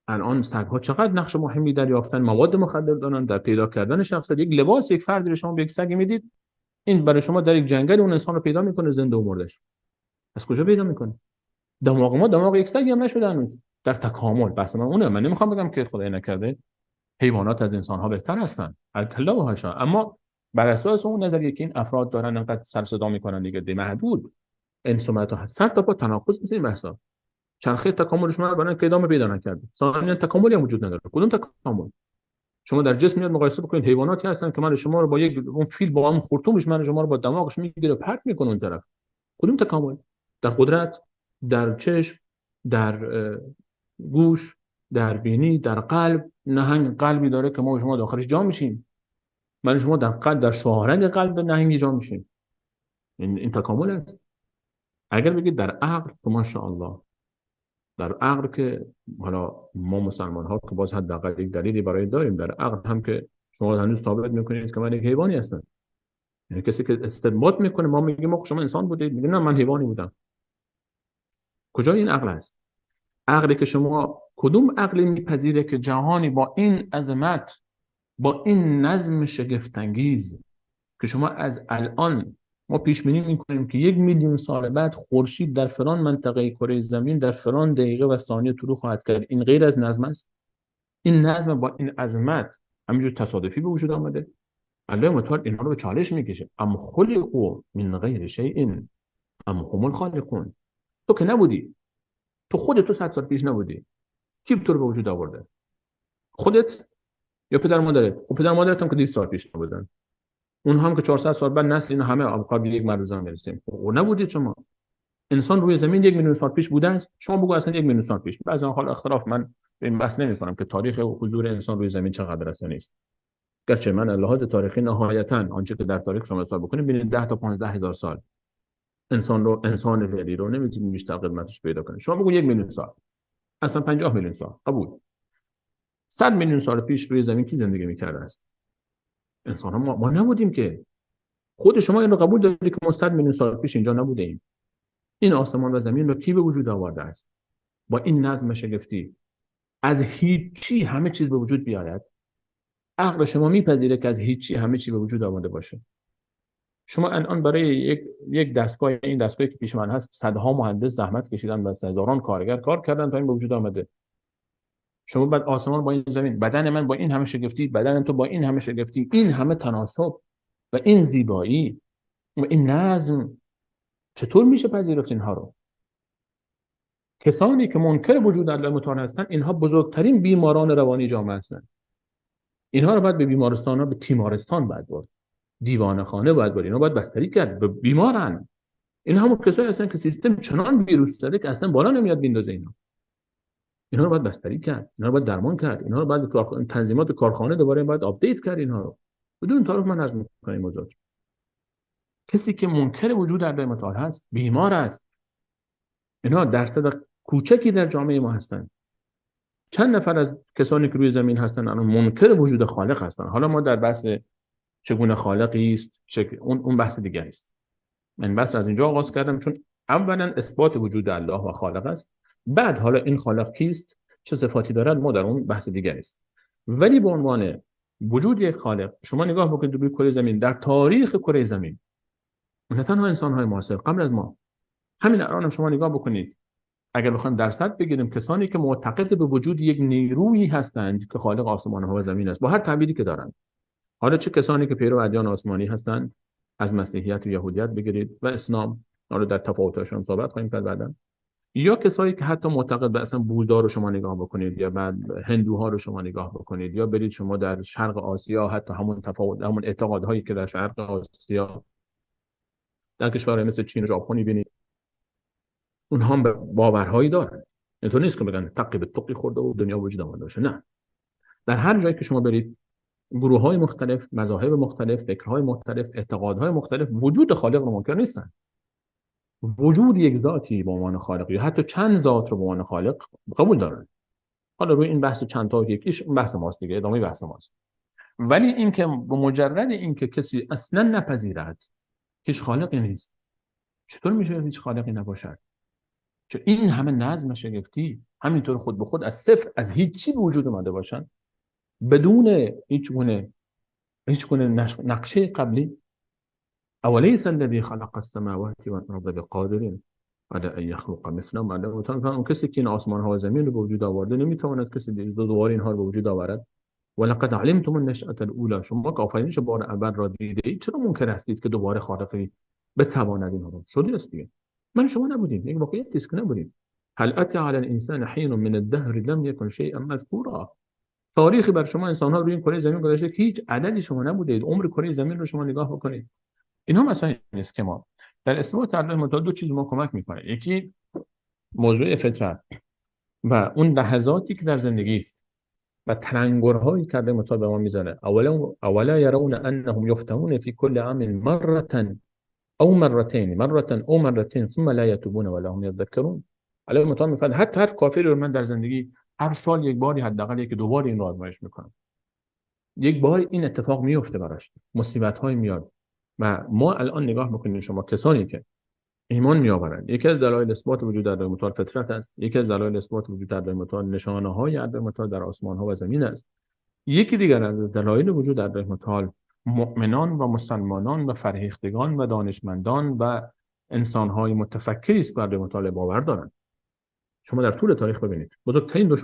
الان سگ‌ها چقدر نقش مهمی در یافتن مواد مخدر دارن، در پیدا کردن شخصیت. یک لباس یک فردی رو شما به یک سگی میدید، این برای شما در یک جنگل اون انسان رو پیدا میکنه زنده و مردهش. از کجا پیدا میکنه؟ دماغ ما دماغ یک سگی هم نشده هنوز در تکامل. بحث من اونه. من نمیخوام بگم که خدای نکرده حیوانات از انسان ها بهتر هستن، الکلا و حاشا، اما بر اساس اون نظریه که این افراد دارن انقدر سر صدا میکنن دیگه محدود انسومت ها سر تا پا تناقض نیست این بحثا. چرخه تکاملش ما برای که ادامه پیدا نکرده. ثانیا تکاملی هم وجود نداره. کدوم تکامل؟ شما در جسم میاد مقایسه بکنید حیواناتی هستن که من شما رو با یک اون فیل با اون خرطومش من شما رو با دماغش میگیره پرت میکنه اون طرف. کدوم تکامل؟ در قدرت، در چشم، در گوش، در بینی، در قلب. نهنگ قلبی داره که ما و شما داخلش جا میشیم. من شما در قلب، در شاهرگ قلب نهنگی جا میشیم. این تکامل است. اگر بگید در عقل، تو ماشاءالله در عقل که حالا ما مسلمان ها که باز حداقل یک دلیلی برای داریم، در عقل هم که شما هنوز ثابت میکنید که من یک حیوانی هستم. یعنی کسی که استنباط میکنه ما میگیم ما شما انسان بودید، میگه نه من حیوانی بودم. کجا این عقل است؟ عقلی که شما کدوم عقلی میپذیره که جهانی با این عظمت، با این نظم شگفت انگیز که شما از الان ما پیش بینی میکنیم که 1,000,000 سال بعد خورشید در فلان منطقه کره زمین در فلان دقیقه و ثانیه طلوع خواهد کرد، این غیر از نظم است؟ این نظم با این عظمت همینجور تصادفی به وجود آمده؟ الله متعال اینها رو به چالش میکشه. ام خلقوا من غیر شیء ام هم الخالقون. تو که نبودی، تو خودت تو 100 سال پیش نبودی، کی تو رو به وجود آورده؟ خودت یا پدر مادرت؟ خب پدر مادرت هم که 200 سال پیش نبودن، اون هم که 400 سال بعد نسل اینا همه قبل یک مرزان میرسیم. او نبودید شما. انسان روی زمین 1,000,000 سال پیش بوده است. شما بگو اصلا 1,000,000 سال پیش. بعضی حال اختلاف، من به این بحث نمی‌کنم که تاریخ حضور انسان روی زمین چقدر است نیست. گرچه من لحاظ تاریخی نهایتاً آنچه که در تاریخ شما حساب بکنید ببینید 10 تا 15 هزار سال انسان فعلی رو نمیتونید بیشتر قدمتش پیدا کنید. شما بگو 1,000,000 سال، اصلا 50,000,000 سال قبول. 100,000,000 سال پیش روی زمین کی زندگی می‌کرده است؟ انسان ها. ما نبودیم که. خود شما این رو قبول دارید که ما 100,000,000 سال پیش اینجا نبوده ایم. این آسمان و زمین رو کی به وجود آورده است؟ با این نظم شگفتی از هیچی همه چیز به وجود بیاید. عقل شما میپذیره که از هیچی همه چی به وجود آمده باشه؟ شما الان برای یک دستگاه، این دستگاهی که پیش من هست، صدها مهندس زحمت کشیدن و هزاران کارگر کار کردن تا این به وجود آمده. شما بعد آسمان با این زمین، بدن من با این همه شگفتی، بدن تو با این همه شگفتی، این همه تناسب و این زیبایی و این نظم، چطور میشه پذیرفت اینها رو؟ کسانی که منکر وجود الله متعال هستند، اینها بزرگترین بیماران روانی جامعه هستند. اینها رو باید به بیمارستان ها، به تیمارستان باید برد، دیوانه خانه باید برد، اینها باید بستری کرد. به بیمارن. این همون کسایی هستن که سیستم چنان ویروس زده که اصلا بالا نمیاد بیندازه اینا. اینها رو باید بستری کرد، اینها رو باید درمان کرد، اینها رو باید تنظیمات کارخانه دوباره باید آپدیت کرد. اینها رو بدون تعارف من عرض می‌کنم موضوع. کسی که منکر وجود الله متعال هست بیمار است. اینها درصد کوچکی در جامعه ما هستند. چند نفر از کسانی که روی زمین هستن الان منکر وجود خالق هستن. حالا ما در بحث چگونه خالقی است اون بحث دیگری است. من بحث از اینجا آغاز کردم چون اولا اثبات وجود الله و خالق است. بعد حالا این خالق کیست، چه صفاتی دارد، ما در اون بحث دیگری است. ولی به عنوان وجود یک خالق شما نگاه بکنید روی کره زمین، در تاریخ کره زمین، نه تنها انسان‌های معاصر قبل از ما، همین الان هم شما نگاه بکنید، اگر بخوایم درصد بگیریم کسانی که معتقد به وجود یک نیرویی هستند که خالق آسمان‌ها و زمین است، با هر تعبیری که دارند، حالا چه کسانی که پیرو ادیان آسمانی هستند، از مسیحیت و یهودیت بگیرید و اسلام، حالا در تفاوت‌هاشون صحبت خواهیم کرد بعداً، یا کسایی که حتی معتقد به اصلا بودا رو شما نگاه بکنید، یا بعد هندوها رو شما نگاه بکنید، یا برید شما در شرق آسیا حتی همون تفاوت، همون اعتقادهایی که در شرق آسیا در کشورهای مثل چین و ژاپن ببینید، اونها هم باورهایی دارن. اینطور نیست که بگن تقی به تقی خورده و دنیا وجود آمده باشه. نه، در هر جایی که شما برید، گروه‌های مختلف، مذاهب مختلف، فکرهای مختلف، اعتقادهای مختلف وجود خالق رو منکر نیستن. وجود یک ذاتی به عنوان خالق یا حتی چند ذات رو به عنوان خالق قبول دارن. حالا روی این بحث چند تا یکیش بحث ماست دیگه، ادامه بحث ماست. ولی اینکه به مجرد اینکه کسی اصلا نپذیرد هیچ خالقی نیست، چطور میشه هیچ خالقی نباشد؟ چون این همه نظم شگفتی همینطور خود به خود از صفر، از هیچی به وجود اومده باشن بدون هیچ گونه نقشه قبلی. اولیس الذی خلق السماوات والارض بقادر على ان یخلق مثلهم. اون کسی که این آسمان ها و زمین رو به وجود آورده نمیتواند کسی دوباره اینها رو به وجود آورد. ولقد علمتم النشأة الاولى. شما که آفرینش بار اول را دیده اید، چرا منکر هستید که دوباره خالقی بتواند اینها رو؟ شده است دیگه. من شما نبودیم، یک واقعیت است که نبودیم. هل اتى على الانسان حين من الدهر لم يكن شيئا مذكورا. تاریخی بر شما انسان ها روی این کره زمین گذشته که هیچ عددی شما نبودید. عمر کره زمین رو شما نگاه بکنید. اینها مثلا نیست که ما در اثبات الله متعال دو چیز ما کمک میکنه. یکی موضوع فطرت و اون لحظاتی که در زندگی است و تلنگرهایی که الله متعال به ما میزنه. اولا یرون انهم یفتنون فی کل عام مرة او مرتين ثم لا یتوبون ولا هم یذکرون. الله متعال میفرماید حتی هر کافری رو من در زندگی هر سال یک باری حداقل یک دو بار این رو آزمایش میکنم. یک بار این اتفاق میفته براش، مصیبت های میاد و ما الان نگاه میکنیم شما کسانی که ایمان میآورند، یکی از دلایل اثبات وجود الله متعال فطرت است، یکی از دلایل اثبات وجود الله متعال نشانه های الله متعال در آسمان ها و زمین است، یکی دیگر از دلایل وجود الله متعال مؤمنان و مسلمانان و فرهیختگان و دانشمندان و انسان های متفکری است که الله متعال باور دارند. شما در طول تاریخ ببینید بزرگترین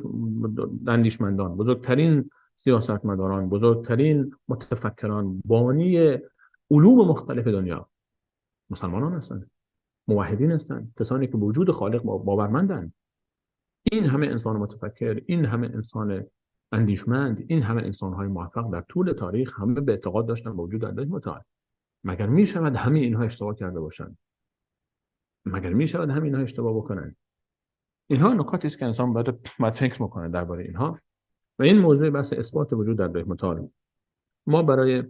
اندیشمندان، بزرگترین سیاستمداران، بزرگترین متفکران، بانی علوم مختلف دنیا مسلمانان هستند، موحدین هستند، کسانی که وجود خالق باورمندند. این همه انسان متفکر، این همه انسان اندیشمند، این همه انسان‌های موفق در طول تاریخ همه به اعتقاد داشتن به وجود الله متعال. مگر می‌شود همه اینها اشتباه کرده باشند؟ مگر می‌شود همه اینها اشتباه بکنند؟ اینها نکاتی است که انسان باید فکر بکنه درباره اینها. و این موضوع بحث اثبات وجود الله متعال، ما برای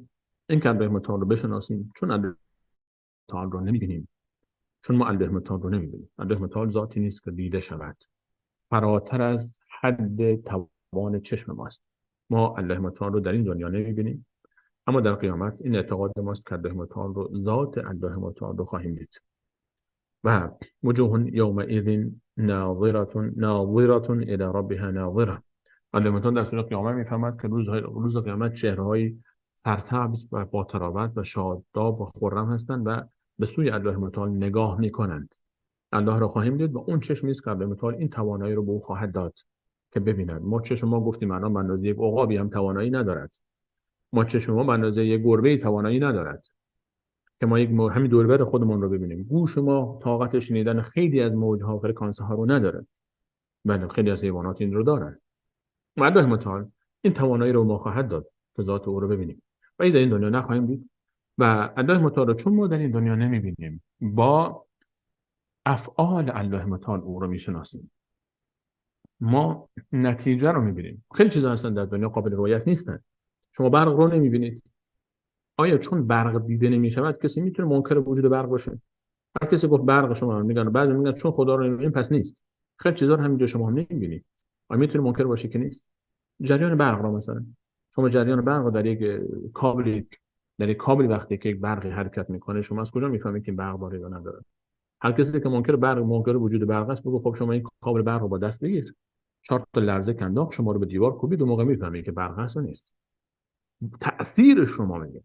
این که الله متعال رو بشناسیم، چون الله متعال رو نمی‌بینیم، چون ما الله متعال رو نمی‌بینیم. الله متعال ذاتی نیست که دیده شود، فراتر از حد توان چشم ماست. ما الله متعال رو در این دنیا نمی‌بینیم، اما در قیامت این اعتقاد ماست که الله متعال رو، ذات الله متعال رو خواهیم دید. و وجوه یومئذ ناظرة الی ربها ناظرة. الله متعال در سوره قیامت می‌فرماید که روز قیامت چهره‌های سرسبز و با طراوت و شاداب و خرم هستند و به سوی الله متعال نگاه می‌کنند. الله را خواهیم دید و اون چشمی است که الله متعال این توانایی رو به او خواهد داد که ببیند. ما چشم ما گفتیم الان به اندازه یک عقابی هم توانایی ندارد. ما چشم ما به اندازه یک گربه توانایی ندارد که ما همین دوربر خودمون رو ببینیم. گوش ما طاقت شنیدن خیلی از موج‌ها و فرکانس‌ها رو نداره. بله خیلی از حیوانات این رو دارن. الله متعال این توانایی رو ما خواهد داد که ذات او رو ببینیم. و در این دنیا نخواهیم دید. و الله متعال چون ما در این دنیا نمی‌بینیم، با افعال الله متعال او رو میشناسیم. ما نتیجه رو می‌بینیم. خیلی چیزا هستن در دنیا قابل رؤیت نیستن. شما برق رو نمی‌بینید. آیا چون برق دیده نمی‌شود کسی میتونه منکر وجود برق باشه؟ هر کسی گفت برق شما میگن، بعضی میگن چون خدا رو نمی‌بینیم پس نیست. خیلی چیزا رو همینجا شما هم نمی‌بینید. آیا میتونه منکر باشه که نیست؟ جریان برق رو مثلا شما جریان برق رو در یک کابلی وقتی که یک برقی حرکت میکنه، شما از کجا میفهمید که برق داره یا نداره؟ هر کسی که منکر وجود برق است بگو خب شما این کابل برق رو با دست بگیر، 4 تا لرزه کنداق شما رو به دیوار کوبید و موقع میفهمید که برق هست و نیست. تأثیر شما میگه.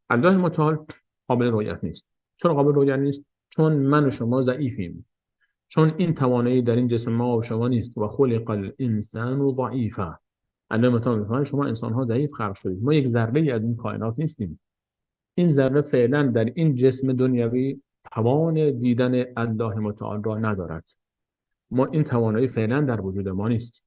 الله متعال قابل رؤیت نیست. چرا قابل رؤیت نیست؟ چون من و شما ضعیفیم. چون این توانایی در این جسم ما و شما نیست. و خلق الانسان ضعیفا. الله متعال میگه شما انسان ها ضعیف خلق شدید. ما یک ذره از این کائنات نیستیم. این ذره فعلا در این جسم دنیوی توان دیدن الله متعال را ندارد. ما این توانایی فعلا در وجود ما نیست.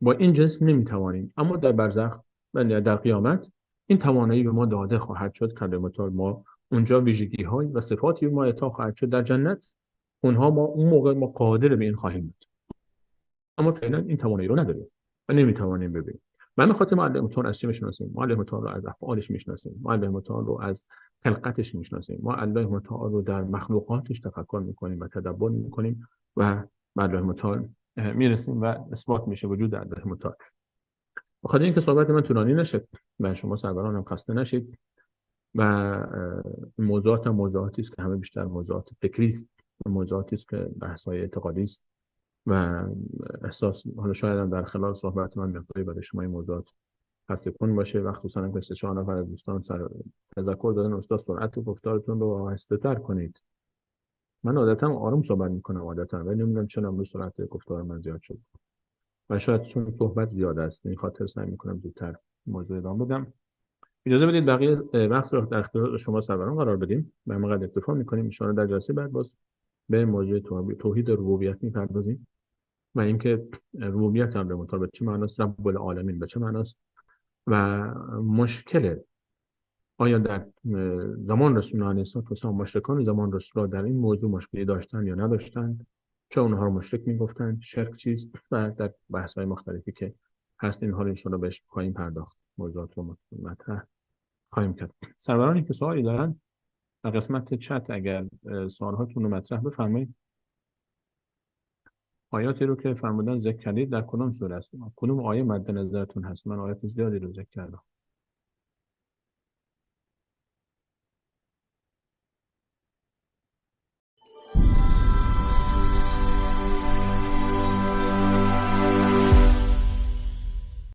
با این جسم نمیتوانیم، اما در برزخ و در قیامت این توانایی به ما داده خواهد شد که ما اونجا ویژگی های و صفاتی به ما عطا خواهد شد در جنت. اون موقع ما قادر به این خواهیم بود، اما فعلا این توانایی رو نداریم و نمیتوانیم ببینیم. من خاطر معلم متعال از چه میشناسیم؟ معلم متعال رو از افعالش میشناسیم، معلم متعال رو از خلقتش میشناسیم، ما الله متعال رو در مخلوقاتش تفکر میکنیم و تدبر میکنیم و معلم متعال میرسیم و اثبات میشه وجود الله متعال. بخاطر اینکه صحبت من طولانی نشه و شما سروران هم خسته نشید و موضوعات هم موضوعاتی است که همه بیشتر موضوعات فکری است، موضوعاتی است که بحث‌های اعتقادی است و احساس حالا شاید هم در خلال صحبت من مقداری برای شما این موضوعات خسته کن باشه و خصوصا هم که 4 نفر از دوستان تذکر دادن استاد سرعت گفتارتون رو آهسته‌تر کنید. من عادتاً آروم صحبت میکنم عادتاً، ولی نمیدونم چرا امروز سرعت گفتار من زیاد شد و شاید چون صحبت زیاد است این خاطر سعی میکنم زودتر موضوع ادامه بدم. اجازه بدید بقیه وقت رو در اختیار شما سروران قرار بدیم و ما قد اکتفا میکنیم. ان شاءالله در جلسه بعد باز به موضوع توحید ربوبیت میپردازیم و اینکه ربوبیت امر متعال به چه معناست، رب العالمین به چه معناست و مشکل آیا در زمان رسول الله علیه السلام مشرکان زمان رسول الله در این موضوع مشکلی داشتند یا نداشتند، چه اونها رو مشرک میگفتند، شرک چیست و در بحث‌های مختلفی که هست اینها رو ان شاء الله بهش خواهیم پرداخت، موضوعات رو مطرح خواهیم کرد. سرورانی که سوالی دارن در قسمت چت اگر سوالاتون رو مطرح بفرمایید. آیاتی رو که فرمودن ذکر کردید در کدام سوره است؟ کدوم آیه مد نظرتون هست؟ من آیات زیادی رو ذکر کردم.